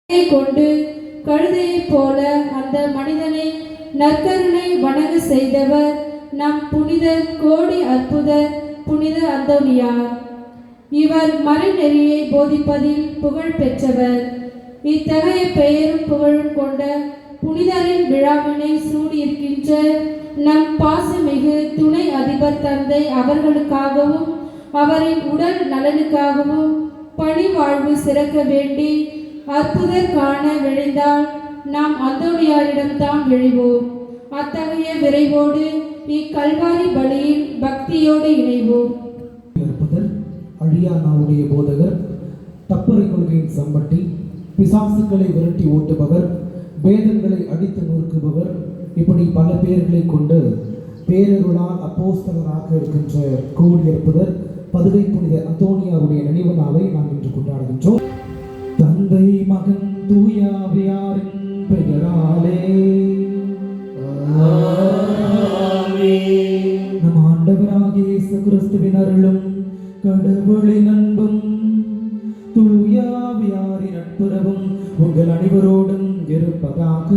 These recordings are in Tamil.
கொண்டு கழுதையைப் போல அந்த மனிதனை நற்கருணை வணங்க செய்தவர் நம் புனித கோடி அற்புதர் புனித அந்தோனியார். இவர் மறைநெறியை போதிப்பதில் புகழ் பெற்றவர். இத்தகைய பெயரும் புகழும் கொண்ட புனிதரின் விழாவினை சூடியிருக்கின்ற நம் பாசமிகு துணை அதிபர் தந்தை அவர்களுக்காகவும் அவரின் உடல் நலனுக்காகவும் பணி வாழ்வு சிறக்க வேண்டி அற்புதர் காண விழைந்தால் நாம் அந்தோனியாரிடம்தான் விழைவோம். அத்தகைய விரைவோடு இக்கல்வாரி பலியில் பக்தியோடு இணைவோம். அற்புதர் அழியா நாளுடைய போதகர், தப்பறை கொள்கையின் சம்பட்டி, பிசாசுக்களை விரட்டி ஓட்டுபவர், வேதங்களை அடித்து நொறுக்குபவர், இப்படி பல பெயர்களை கொண்டு பேரருளால் அப்போஸ்தலராக இருக்கின்ற கோடி அற்புதர் பதுவை புனித அந்தோனியாருடைய நினைவு நாளை நாம் இன்று கொண்டாடுகின்றோம். தந்தை மகன் தூயாவியாரின் பெயராலே நம் ஆண்டவராகிய இயேசு கிறிஸ்துவின் அருளும் கடவுளின் அன்பும் தூயாவியாரின் நட்புறவும் உங்கள் அனைவரோடும் இருப்பதாக.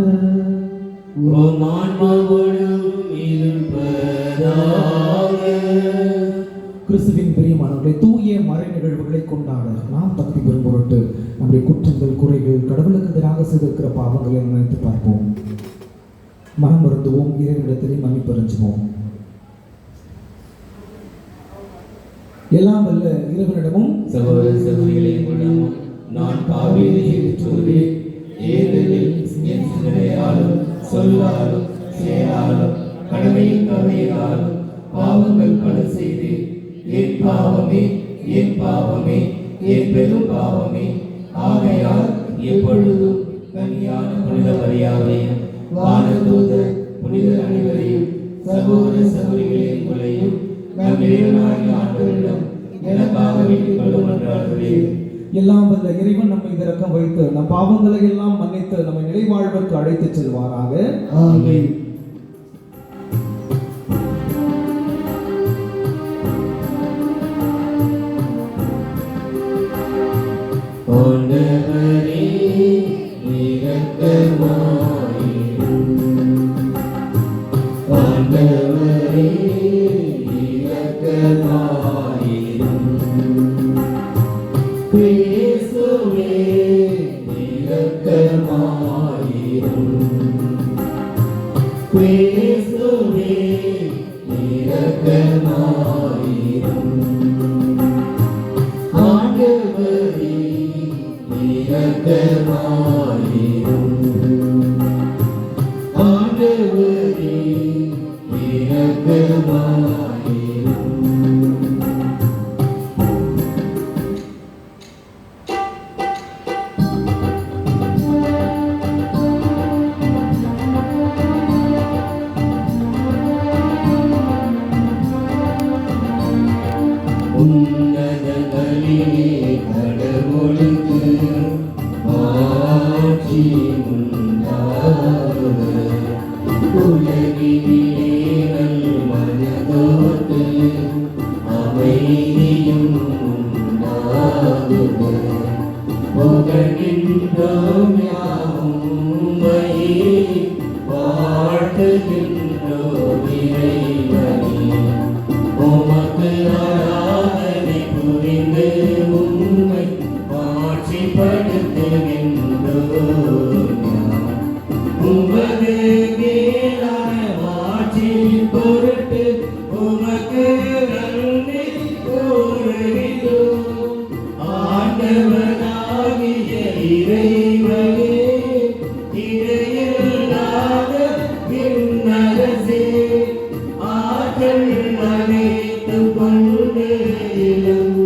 கிறிஸ்துவின் பிரியமானவர்களை, தூய மறை நிகழ்வுகளை கொண்டாட நாம் தகுதி பெறும் பொருட்டு நம்முடைய குற்றங்கள், குறைகள், கடவுளுக்கு எதிராக செய்திருக்கிற பாவங்களை நினைத்து பார்ப்போம். மனம் வருந்துவோம், இறைவனிடத்திலே மன்னிப்பறிஞ்சுவோம். எல்லாம் வல்ல இறைவனிடமும் சகோதர சகோதரிகளிடமும் நான் பாவியை ஏற்றுக்கொள்கிறேன். ஏனெனில் என் சிந்தனையாலும் சொல்லாலும் செயலாலும் கடமையின் கவலையாலும் பாவங்கள் பல செய்தேன். என் பாவமே, என் பாவமே, என் பெரும் பாவமே. ஆகையால் எப்பொழுதும் கன்னியான புனித மரியாதையும் வானதூதர் புனிதர் அனைவரையும் சகோதர சகோதரிகளையும் நம் இறைவனாகிய ஆண்டவரிடம் எனக்காக வேண்டிக் கொள்ளும் என்றார்களேன். எல்லாம் வல்ல இறைவன் நம்மை இரக்கம் வைத்து நம் பாவங்களை எல்லாம் மன்னித்து நம்மை நிலைவாழ்வுக்கு அழைத்துச் செல்வாராக. ஆமென். ஆண்டவரே இரக்கமாயிரும். ஆண்டவரே இரக்கமாயிரும். கிறிஸ்துவே இரக்கமாயிரும். கிறிஸ்துவே இரக்கமாயிரும். ஆண்டவரே இரக்கமாயிரும். ஆண்டவரே இரக்கமாயிரும். உன்னதங்களிலே கடவுளுக்கு ஆட்சி உண்டாகுக. உலகினிலே நல்மனதோர்க்கு அமைதியும் உண்டாகுக. புகழ்கின்றோம் யாம் உம்மையே, வாழ்த்துகின்றோம் இறைவனே. உமக்கு ஆராதனை புரிந்து உம்மை மாட்சிப்படுத்துகின்றோம். உமது மேலான மாட்சியின் பொருட்டு உமக்கு நன்றி கூறுகிறோம். ஆண்டவனாகிய இறைவனே, இடையில்லாத விண்ணரசே, ஆற்றல் அனைத்து கொண்டேலும்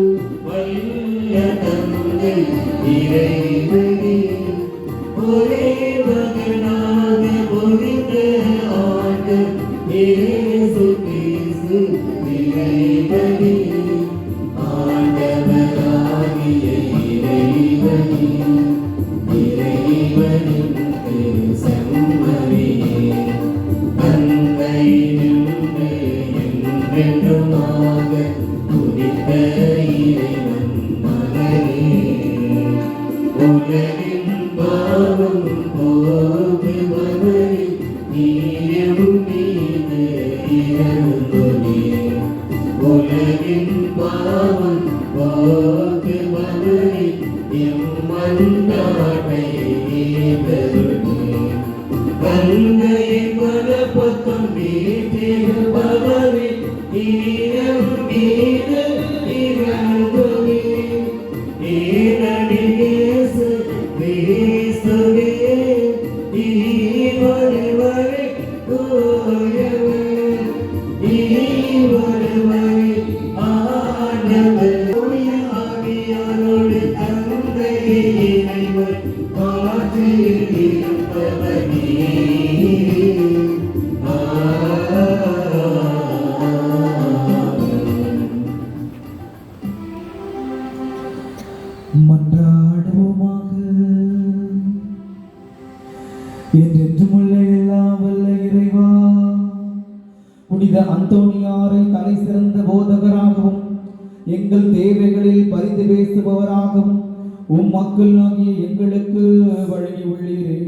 வல்ல தந்தை இறைவனே, பாட்டை ஏதருளேன் கங்கையை மலப்பக்கம் வீட்டிருப்பவரே ஈரம் மீது இறங்குவே ஏனடி இயேசு கிறிஸ்துவே இவருவரை தூயவர் இவருவரை ஆண்டவர் தூய ஆவியாரோடு தந்தை இறைவர் காற்றில் இருப்பவரே மன்றாடுவோமாக. என்றென்றுமுள்ள எல்லாம் வல்ல இறைவா, புனித அந்தோனியாரை தலை சிறந்த போதகராகவும் எங்கள் தேவைகளில் பரிந்து பேசுபவராகவும் மக்கள் ஆகிய எங்களுக்கு வழங்கி உள்ளீரே.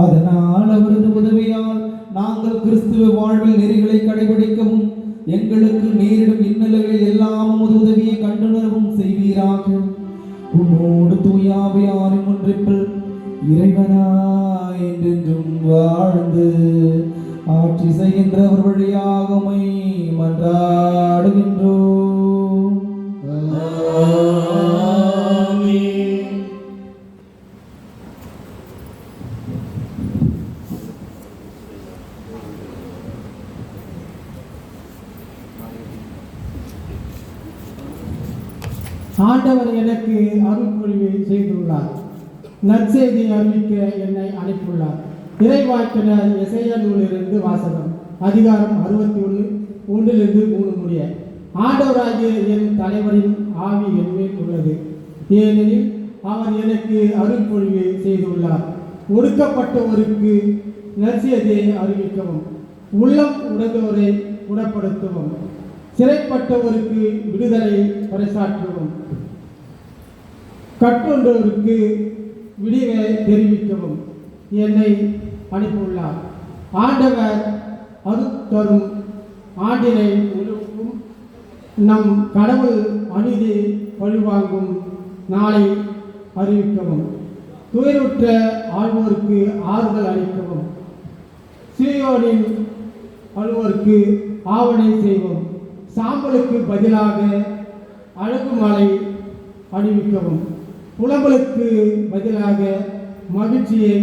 அதனால் அவரது உதவியால் நாங்கள் கிறிஸ்துவ வாழ்வில் நெறிகளை கடைபிடிக்கவும் எங்களுக்கு நேரிடும் இன்னல்களில் எல்லாம் உமது உதவியை கண்டுணரவும் செய்வீராக. உம்மோடு தூயாவியாரின் ஒன்றிப்பில் இறைவனாய் என்றென்றும் வாழ்ந்து ஆட்சி செய்கின்றவர் வழியாக உம்மை மன்றாடுகின்றோம். ஆண்டவர் எனக்கு அருள்பொழிவை செய்துள்ளார். நற்செய்தி அறிவிக்க என்னை அனுப்பியுள்ளார். இறைவாக்கினர் எசையா நூலிலிருந்து வாசகம். அதிகாரம் 61:1-3 முடிய. ஆண்டவராகிய என் தலைவரின் ஆவி என்மேல் உள்ளது, ஏனெனில் அவர் எனக்கு அருள்பொழிவை செய்துள்ளார். ஒடுக்கப்பட்டவருக்கு நற்செய்தியை அறிவிக்கவும், உள்ளம் உடைந்தோரை குணப்படுத்தவும், சிறைப்பட்டவருக்கு விடுதலை பறைசாற்றவும், கட்டுண்டோருக்கு விடிவை தெரிவிக்கவும் என்னை அனுப்பியுள்ளார். ஆண்டவர் அருட்தரும் ஆண்டினை முழுவதும் நம் கடவுள் அநீதி பழிவாங்கும் நாளை அறிவிக்கவும், துயருற்ற ஆழ்வோருக்கு ஆறுதல் அளிக்கவும், சீயோனின் அழுவோருக்கு ஆவணை செய்வோம், சாம்பலுக்கு பதிலாக அழகுமலை அணிவிக்கவும், புலம்பலுக்கு பதிலாக மகிழ்ச்சியை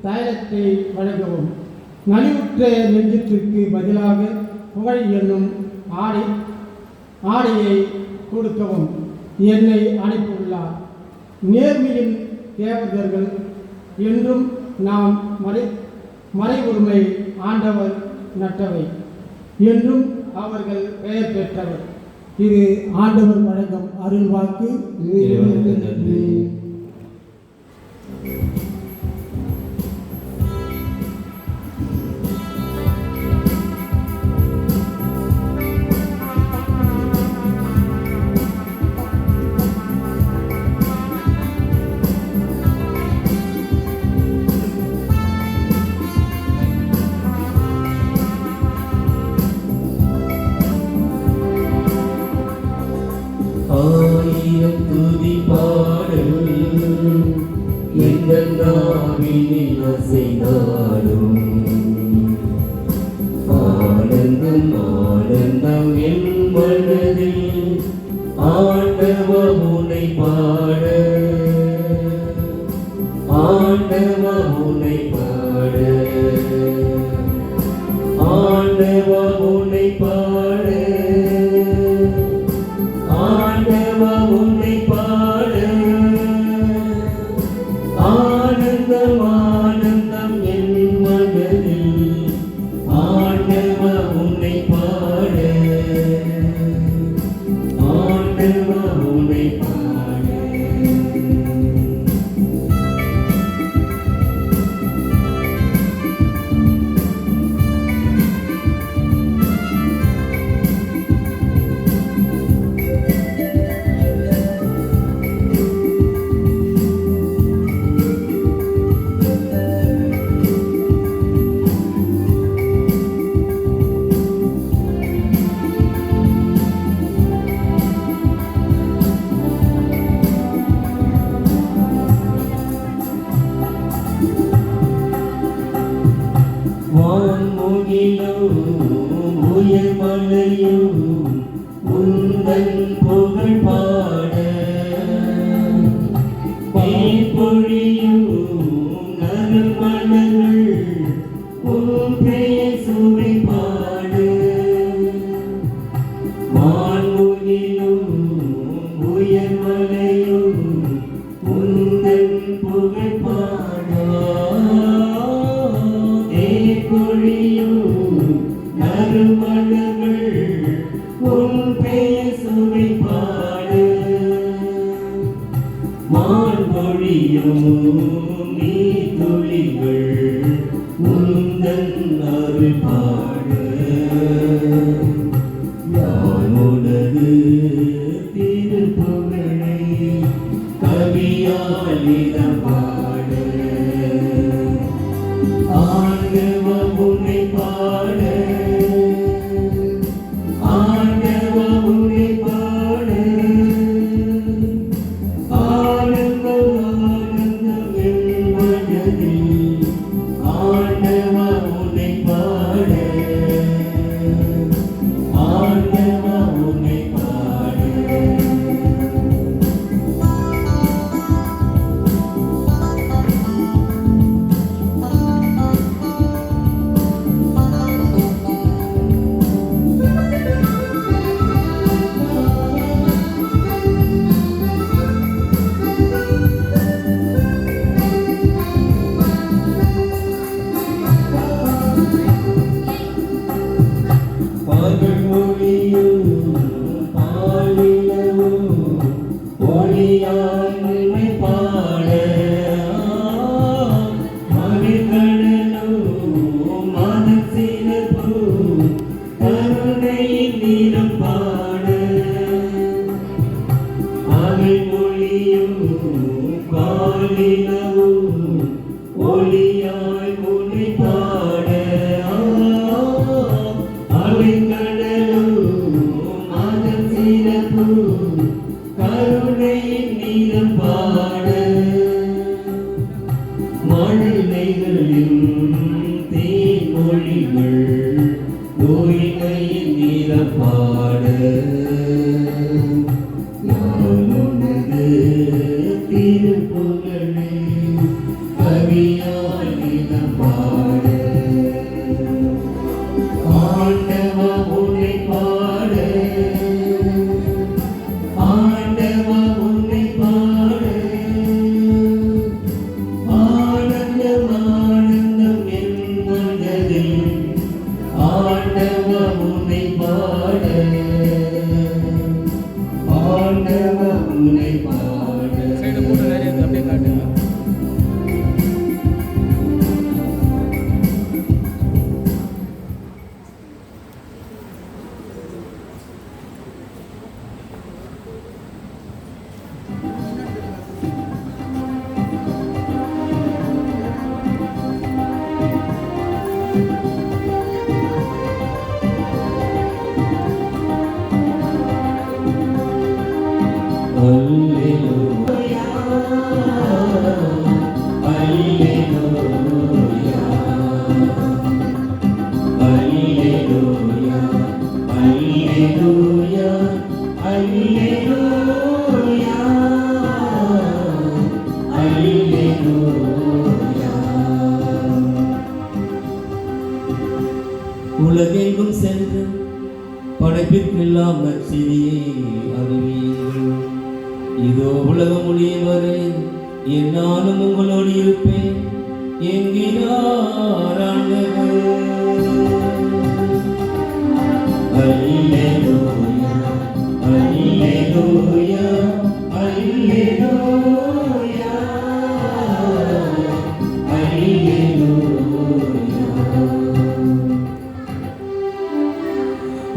தைலத்தை வழங்கவும், நலிவுற்ற நெஞ்சத்திற்கு பதிலாக புகழ் என்னும் ஆடையை கொடுக்கவும் என்னை அனுப்பியுள்ளார். நேர்மையின் தேவதர்கள் என்றும் நாம் மறைவுரிமை ஆண்டவர் நட்டவை என்றும் அவர்கள் பெயர் பெற்றவர். இது ஆண்டவர் வழங்கும் அருள்வாக்கு. இறைவனுக்கு நன்றி. ஆயிரம் துதி பாடல் எங்கள் நாவினில் அசைந்தாடும், ஆனந்தம் ஆனந்தம் என் மனதில் ஆண்டவர் உன்னை பாட, ஆண்டவர் உன்னை பாட, ஆண்டவர் உன்னை பாட, ஆண்டவர் உன்னை பாட, ஆனந்தம் ஆனந்தம் என் மனதில் ஆண்டவர் உன்னை பாட, ஆண்டவர் உன்னை பாட. பொழியும் நறுமணங்கள் உன் பெயர் சுவை பாடு வான்முகிலும் உயர்மலையும் உந்தன் புகழ் பாடா பொழியும் நறுமணங்கள் உன் பெயர் சுவை பாடு மான் பொழியும் நீ துளிகள் உந்தன் அருள் பாடு யானோடது திருப்புகழை கவியாலிடம் பாடு ஆண்டவ உன்னை பாட ஆண்டவ உன்னை பாட ஆனந்தம் ஆனந்தம் என் மனதில் ஆண்டவ உன்னை பாட ஆண்டவ உன்னை பாட பகல் மொழியும் பாலிலவும் ஒளியாய் உன்னை பாட மகிழ்கடலும் மதம் சிறப்பும் கருணையின் நீரம் பாட பகல் மொழியும் பாலிலவும் ஒளியாய் உன்னை பாட அலைக்கடலும் மதம் சிறப்பும் கருணையின் நீரம் பாட மழலைகளின் தேன்மொழிகள் தூய்மையின் நீரம் பாட யானோடது திருப்புகழை கவியால் நீரம் பாட ஆண்டவ உன்னை பாட ஆண்டவ உன்னை பாட ஆனந்தம் ஆனந்தம் என் மனதில் ஆண்டவ உன்னை பாட ஆண்டவ உன்னை பாட சைடு போட்டு நிறைய அப்படியே காட்டு. அல்லேலூயா அல்லேலூயா அல்லேலூயா அல்லேலூயா அல்லேலூயா அல்லேலூயா உலகெங்கும் சென்று படைப்பிற்கெல்லாம் நற்செய்தியை அறிவியுங்கள். இதோ உலகம் முடியும் வரை என்னாலும் உங்களோடு இருப்பேன் என்கிறார் ஆண்டவர். அல்லேலூயா அல்லேலூயா அல்லேலூயா அல்லேலூயா.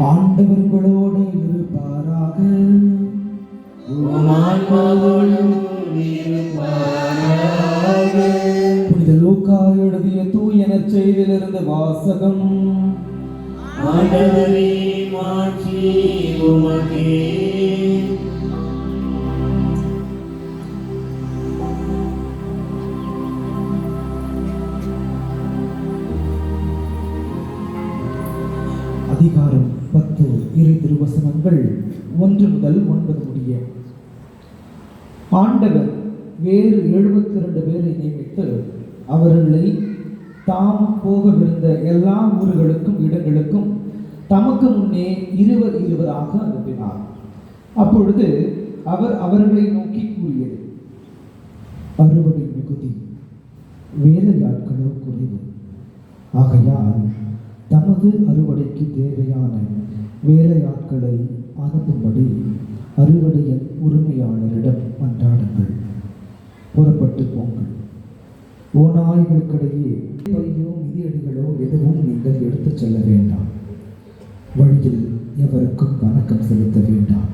ஆண்டவர் உங்களோடு இருப்பாராக. உம் ஆன்மாவோடும் இருப்பாராக. புனித லூக்கா எழுதிய தூய நற்செய்தியிலிருந்து வாசகம். ஆண்டவரே மாட்சி உமக்கே. அதிகாரம் 10 இறை திருவசனங்கள் 1 முதல் 9 முடிய. ஆண்டவர் வேறு 72 பேரை நியமித்து அவர்களை தாம் போகவிருந்த எல்லா ஊர்களுக்கும் இடங்களுக்கும் தமக்கு முன்னே 20 அனுப்பினார். அப்பொழுது அவர் அவர்களை நோக்கி கூறியது, அறுவடை மிகுதி, வேலையாட்களோ குறைவு. ஆகையால் தமது அறுவடைக்கு தேவையான வேலையாட்களை அனுப்பும்படி அறுவடையின் உரிமையாளரிடம் மன்றாடுங்கள். புறப்பட்டு போங்கள். ஓநாய்களுக்கிடையே பையோ மிதியடிகளோ எதுவும் நீங்கள் எடுத்துச் செல்ல வேண்டாம். வழியில் எவருக்கும் வணக்கம் செலுத்த வேண்டாம்.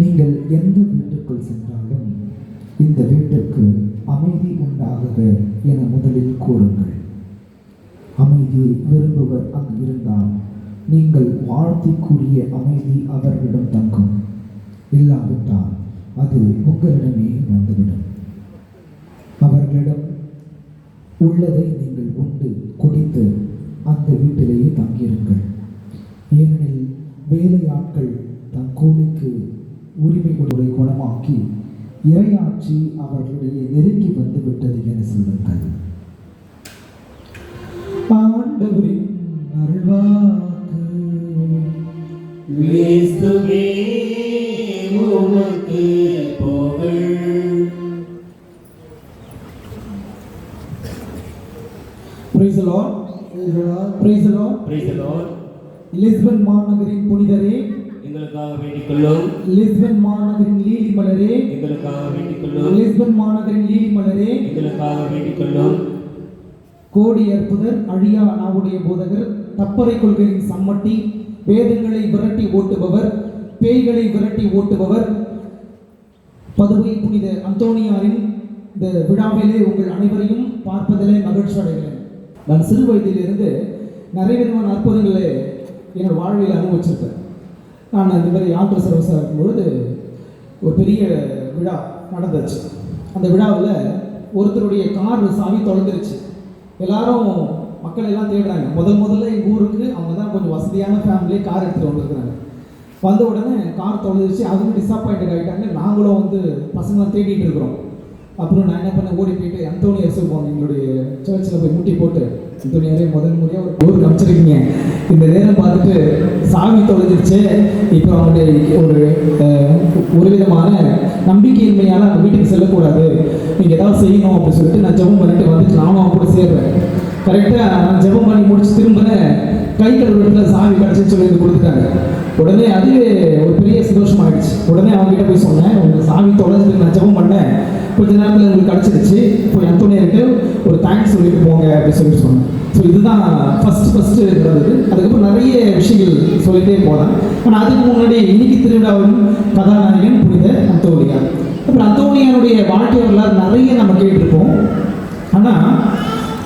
நீங்கள் எந்த வீட்டுக்குள் சென்றாலும் இந்த வீட்டிற்கு அமைதி உண்டாகுக என முதலில் கூறுங்கள். அமைதி விரும்புவர் அங்கு இருந்தால் நீங்கள் வாழ்த்திக்குரிய அமைதி அவர்களிடம் தங்கும். இல்லாவிட்டால் அது உங்களிடமே வந்துவிடும். அவர்களிடம் உள்ளதை நீங்கள் உண்டு குடித்து அந்த வீட்டிலேயே தங்கியிருங்கள். ஏனெனில் வேலையாட்கள் தம் கூலிக்கு உரிமை கொள்வதை குணமாக்கி இறையாட்சி அவர்களிடையே நெருங்கி வந்துவிட்டது என சொல்லுங்கள். ஆண்டவரின் அருள்வாக்கு. கிறிஸ்துவே உமக்கு புகழ். Praise the Lord. Praise the Lord. Praise the Lord. Lisbon மாநகரின் புனிதரே, எங்களுக்காக வேண்டிக் கொள்ளும். லிஸ்பன் மாநகரின் லீலி மலரே, எங்களுக்காக வேண்டிக் கொள்ளும். லிஸ்பன் மாநகரின் லீலி மலரே, எங்களுக்காக வேண்டிக் கொள்ளும். கோடி அற்புதர், அழியா நாவுடைய போதகர், தப்பறை கொள்கையின் சம்மட்டி, வேதங்களை விரட்டி ஓட்டுபவர், பேய்களை விரட்டி ஓட்டுபவர், பதுவை புனித அந்தோனியாரின் இந்த விழாவிலே உங்கள் அனைவரையும் பார்ப்பதிலே மகிழ்ச்சி அடைகிறேன். நான் சிறு வயதிலிருந்து நிறைய விதமான அற்புதங்களை என்னோட வாழ்வில் அனுபவிச்சிருக்கேன். நான் இந்த மாதிரி ஆல்டர் சர்வீஸாக இருக்கும்பொழுது ஒரு பெரிய விழா நடந்துச்சு. அந்த விழாவில் ஒருத்தருடைய கார் சாவி தொலைஞ்சிருச்சு. எல்லாரும் மக்கள் எல்லாம் தேடுறாங்க. முதல்ல எங்கள் ஊருக்கு அவங்க தான் கொஞ்சம் வசதியான ஃபேமிலியே கார் எடுத்துகிட்டு வந்திருக்கிறாங்க. வந்த உடனே கார் தொலைஞ்சிருச்சு. அவங்க டிஸப்பாயிண்டட் ஆகிட்டாங்க. நாங்களும் வந்து பசங்களாம் தேடிட்டு இருக்கிறோம். அப்புறம் நான் என்ன பண்ணேன், ஓடி போயிட்டு அந்தோனியார் போனேன். எங்களுடைய சர்ச்சில் போய் முட்டி போட்டு, அந்தோனியாரே முதல் முறையாக ஒரு ஊருக்கு அமைச்சிருக்கீங்க, இந்த நேரம் பார்த்துட்டு சாவி தொலைஞ்சிருச்சு, இப்போ அவங்களுடைய ஒரு விதமான நம்பிக்கையின்மையால் அந்த வீட்டுக்கு செல்லக்கூடாது, நீங்கள் ஏதாவது செய்யணும் அப்படின்னு சொல்லிட்டு நான் ஜெபம் பண்ணிட்டு வந்துட்டு நானும் அவங்க கூட சேர்றேன். கரெக்டாக நான் ஜெபம் பண்ணி முடிச்சு திரும்பினேன், கை கழுவுறதுல சாவி கிடச்சின்னு சொல்லி கொடுத்துட்டாங்க. உடனே அது ஒரு பெரிய சந்தோஷமாகிடுச்சு. உடனே அவங்ககிட்ட போய் சொன்னேன், உங்களுக்கு சாவி தொலைஞ்சிட்டு நான் ஜெபம் பண்ணேன், கொஞ்ச நேரத்தில் உங்களுக்கு கிடச்சிருச்சு, போய் அந்தோனியாருக்கு ஒரு தேங்க்ஸ் சொல்லிட்டு போங்க அப்படின்னு சொல்லிட்டு சொன்னேன். ஸோ இதுதான் ஃபஸ்ட்டு இருந்தது. அதுக்கப்புறம் நிறைய விஷயங்கள் சொல்லிகிட்டே போனேன். ஆனால் அதுக்கு முன்னாடி இன்னைக்கு திருவிழாவின் கதாநாயகன் புனித அந்தோனியார். அப்புறம் அந்தோனியாருடைய வாழ்க்கை வரலாறு நிறைய நம்ம கேட்டிருப்போம். ஆனால்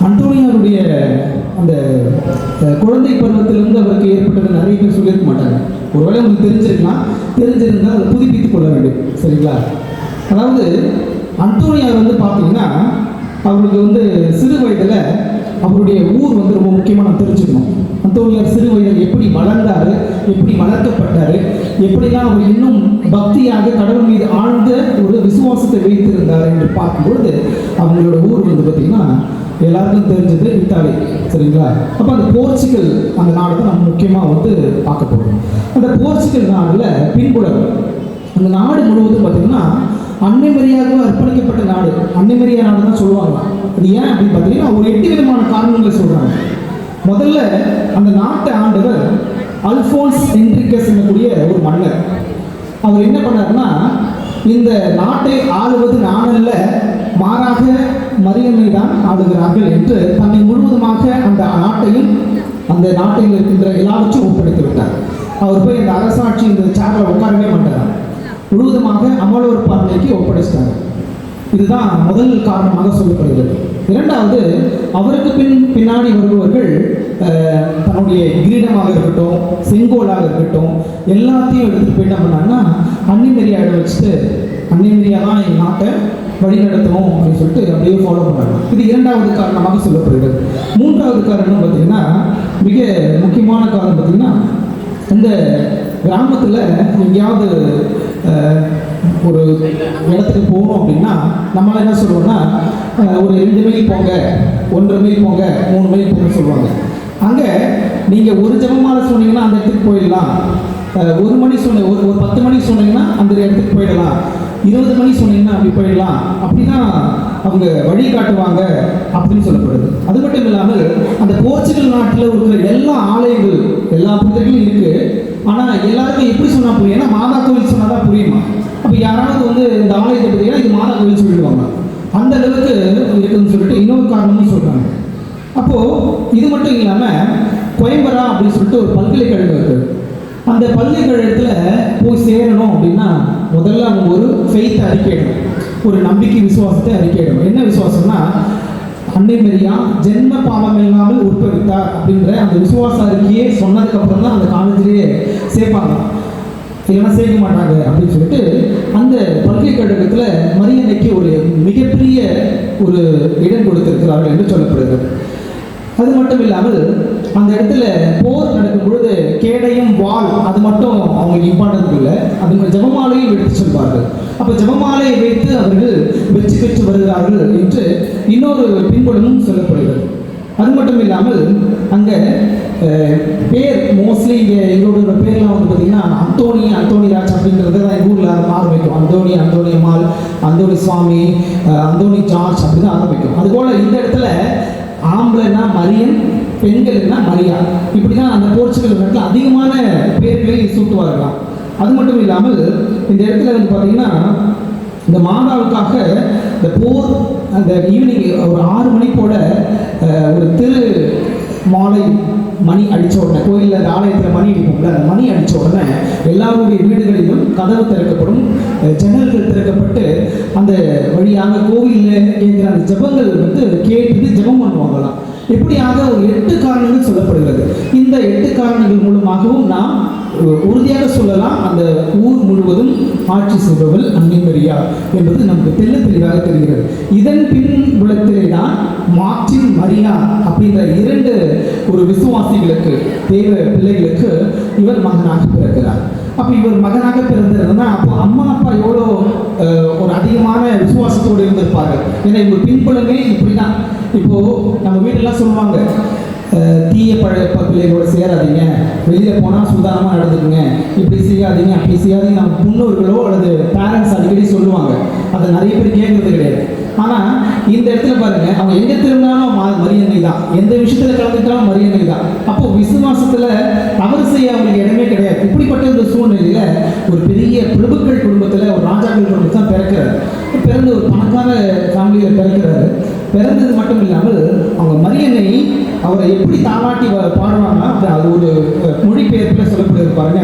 அந்தோனியாருடைய அந்த குழந்தை பருவத்திலிருந்து அவருக்கு ஏற்பட்டது நிறைய பேர் சொல்லியிருக்க மாட்டாங்க. ஒருவேளை உங்களுக்கு தெரிஞ்சிருந்தால் அதை புதுப்பித்துக் கொள்ள வேண்டும். சரிங்களா? அதாவது அந்தோனியார் வந்து பார்த்தீங்கன்னா அவருக்கு வந்து சிறு வயதில் அவருடைய ஊர் வந்து ரொம்ப முக்கியமாக நம்ம தெரிஞ்சுக்கணும். அந்தோனியார் சிறு வயதில் எப்படி வளர்ந்தார், எப்படி வளர்க்கப்பட்டார், எப்படிலாம் அவர் இன்னும் பக்தியாக கடவுள் மீது ஆழ்ந்த ஒரு விசுவாசத்தை வைத்திருந்தார் என்று பார்க்கும்பொழுது அவங்களோட ஊர் வந்து பார்த்திங்கன்னா எல்லாருக்கும் தெரிஞ்சது இத்தாலி. சரிங்களா? அப்போ அந்த போர்ச்சுகல் அந்த நாடு தான் நம்ம முக்கியமாக வந்து பார்க்க போகிறோம். அந்த போர்ச்சுகல் நாடில் பின்புலம் அந்த நாடு முழுவதும் பார்த்திங்கன்னா அன்னை மரியாவுக்கு அர்ப்பணிக்கப்பட்ட நாடு. அன்னை மரியா நாடு தான் சொல்லுவாங்க. அது ஏன் அப்படின்னு பார்த்தீங்கன்னா ஒரு 8 விதமான காரணங்களை சொல்கிறாங்க. முதல்ல அந்த நாட்டை ஆண்டவர் அல்ஃபோன்ஸ் என்ரிகஸ் என்னக்கூடிய ஒரு மன்னர். அவர் என்ன பண்ணாருன்னா, இந்த நாட்டை ஆளுவது நானல்ல, மாறாக மரியம்மை தான் ஆளுகிறார்கள் என்று தன்னை முழுவதுமாக அந்த நாட்டையும் அந்த நாட்டில் இருக்கின்ற எல்லாவற்றையும் ஒப்படைத்து விட்டார். அவர் போய் அந்த அரசாட்சி இந்த சேரில் உட்காரவே மாட்டார், முழுவதுமாக அமலோர் பார்வைக்கு ஒப்படைச்சிட்டாங்க. இதுதான் முதல் காரணமாக சொல்லப்படுகிறது. இரண்டாவது, அவருக்கு பின்னாடி வருபவர்கள் தன்னுடைய கிரீடமாக இருக்கட்டும், செங்கோலாக இருக்கட்டும், எல்லாத்தையும் எடுத்துகிட்டு போய் என்ன பண்ணாங்கன்னா அன்னை மரியாதை வச்சுட்டு அன்னை மரியா தான் எங்கள் நாட்டை வழி நடத்தணும் அப்படின்னு சொல்லிட்டு அப்படியே ஃபாலோ பண்ணாங்க. இது இரண்டாவது காரணமாக சொல்லப்படுகிறது. மூன்றாவது காரணம் பார்த்தீங்கன்னா, மிக முக்கியமான காரணம் பார்த்தீங்கன்னா, இந்த கிராமத்தில் எங்கேயாவது ஒரு இடத்துக்கு போகணும் அப்படின்னா நம்மளால் என்ன சொல்லுவோம்னா ஒரு 2 மைல் போங்க, 1.5 மைல் போங்க, 3 மைல் போங்க சொல்லுவாங்க. அங்கே நீங்கள் ஒரு ஜெபமாலை சொன்னீங்கன்னா அந்த இடத்துக்கு போயிடலாம். 1 மணி ஒரு 10 மணிக்கு சொன்னீங்கன்னா அந்த இடத்துக்கு போயிடலாம். 20 மணி சொன்னீங்கன்னா அப்படி போயிடலாம். அப்படிதான் அவங்க வழி காட்டுவாங்க அப்படின்னு சொல்லப்படுது. அது மட்டும் இல்லாமல் அந்த போர்ச்சுகல் நாட்டில் இருக்கிற எல்லா ஆலயங்கள் எல்லா புத்தகங்களும் இருக்குது. ஆனால் எல்லாருக்கும் எப்படி சொன்னால் புரியும்? ஏன்னா மாதா கோவில் சொன்னால் தான் புரியுமா? அப்போ யாராவது வந்து இந்த ஆலயத்தை பார்த்தீங்கன்னா இது மாதா கோவில் சொல்லிடுவாங்க. அந்த அளவுக்கு இருக்குதுன்னு சொல்லிட்டு இன்னொரு காரணமும் சொல்கிறாங்க. அப்போது இது மட்டும் இல்லாமல் கோயம்பரா அப்படின்னு சொல்லிட்டு ஒரு பல்கலைக்கழகம் இருக்குது. அந்த பல்கலைக்கழகத்தில் போய் சேரணும் அப்படின்னா முதல்ல அவங்க ஒரு ஃபெய்த்தை அறிக்கையிடணும், ஒரு நம்பிக்கை விசுவாசத்தை அறிக்கையிடணும். என்ன விசுவாசம்னா அன்னை மரியா ஜென்ம பாவம் இல்லாமல் உற்பவித்தார் அப்படின்ற அந்த விசுவாச அறிக்கையே சொன்னதுக்கப்புறம் தான் அந்த காலேஜிலேயே சேர்ப்பாங்க, இல்லைன்னா சேர்க்க மாட்டாங்க அப்படின்னு சொல்லிட்டு அந்த பல்கலைக்கழகத்தில் மரியன்னைக்கு ஒரு மிகப்பெரிய ஒரு இடம் கொடுத்திருக்கிறார்கள் என்று சொல்லப்படுகிறது. அது மட்டும் இல்லாமல் அந்த இடத்துல போர் நடக்கும் பொழுது கேடயம் வாள் அது மட்டும் அவங்களுக்கு இம்பார்ட்டன்ட் இல்லை, அது ஜெபமாலையும் எடுத்து சொல்வார்கள். அப்போ ஜெபமாலையை வைத்து அவர்கள் வெற்றி பெற்று வருகிறார்கள் என்று இன்னொரு பின்புலமும் சொல்லப்படுகிறது. அது மட்டும் இல்லாமல் அங்கே பேர் மோஸ்ட்லி இங்கே எங்களோட பேர்லாம் வந்து பார்த்திங்கன்னா அந்தோணி ராஜ் அப்படின்றது தான் எங்கள் ஊரில் ஆரம்பிக்கும். அந்தோணி அம்மாள், அந்தோணி சுவாமி, அந்தோணி ஜார்ஜ் அப்படி தான் ஆரம்பிக்கும். அதுபோல் இந்த இடத்துல ஆம்பளைனா மரியன், பெண்கள்னா மரியா, இப்படி தான் அந்த போர்ச்சுகல் நாட்டில் அதிகமான பேர்களை சூட்டுவார்களாம். அது மட்டும் இல்லாமல் இந்த இடத்துல வந்து பார்த்திங்கன்னா இந்த மாதாவுக்காக இந்த போர் அந்த ஈவினிங் ஒரு 6 மணி போல ஒரு திரு மாலை மணி அடித்த உடனே கோயிலில் அந்த ஆலயத்தில் மணி அடிப்போம்ல, அந்த மணி அடித்த உடனே எல்லாருடைய வீடுகளிலும் கதவு திறக்கப்படும், ஜன்னல்கள் திறக்கப்பட்டு அந்த வழியாக கோவிலில் கேட்குற அந்த ஜெபங்கள் வந்து கேட்டுட்டு ஜெபம் பண்ணுவாங்களாம். இப்படியாக ஒரு 8 காரணங்கள் சொல்லப்படுகிறது. இந்த 8 காரணங்கள் மூலமாகவும் நாம் உறுதியாக சொல்லலாம் அந்த ஊர் முழுவதும் ஆட்சி செய்பவள் அன்னை மரியா என்பது நமக்கு தெளிவாக தெரிகிறது. இதன் பின்புலத்திலே தான் மார்ட்டின் மரியா அப்படின்ற 2 ஒரு விசுவாசிகளுக்கு தேவ பிள்ளைகளுக்கு இவர் மகனாக பிறக்கிறார். அப்போ இவர் மகனாக பிறந்திருந்தா அப்போ அம்மா அப்பா எவ்வளோ ஒரு அதிகமான விசுவாசத்தோடு இருந்திருப்பார்கள். ஏன்னா இவங்க பின்புலமே இப்படி தான். இப்போது நம்ம வீட்டெல்லாம் சொல்லுவாங்க, தீய பிள்ளைகளோட சேராதீங்க, வெளியில் போனால் சுதாரணமாக நடந்துக்குங்க, இப்படி செய்யாதீங்க அப்படி செய்யாதீங்க. நம்ம முன்னோர்களோ அல்லது பேரண்ட்ஸ் அடிக்கடி சொல்லுவாங்க. அதை நிறைய பேர் கேட்கறது கிடையாது. ஆனால் இந்த இடத்துல பாருங்க, அவங்க எங்கே திரும்பினாலும் மரியன்னை தான், எந்த விஷயத்தில் கலந்துட்டாலும் மரியன்னை தான். அப்போ விசுவாசத்தில் தவறு செய்ய அவங்களுக்கு இடமே கிடையாது. இப்படிப்பட்ட இந்த சூழ்நிலையில் ஒரு பெரிய பிரபுக்கள் குடும்பத்தில் ஒரு ராஜாக்கள் குடும்பத்தில் தான் பிறந்து ஒரு பணக்கார ஃபேமிலியில் பிறக்கிறாரு. பிறந்தது மட்டும் இல்லாமல் அவங்க மரியன்னை அவரை எப்படி தாளாட்டி பாடுவாங்கன்னா அது ஒரு மொழிபெயர்ப்பில் சொல்லப்படுது பாருங்க.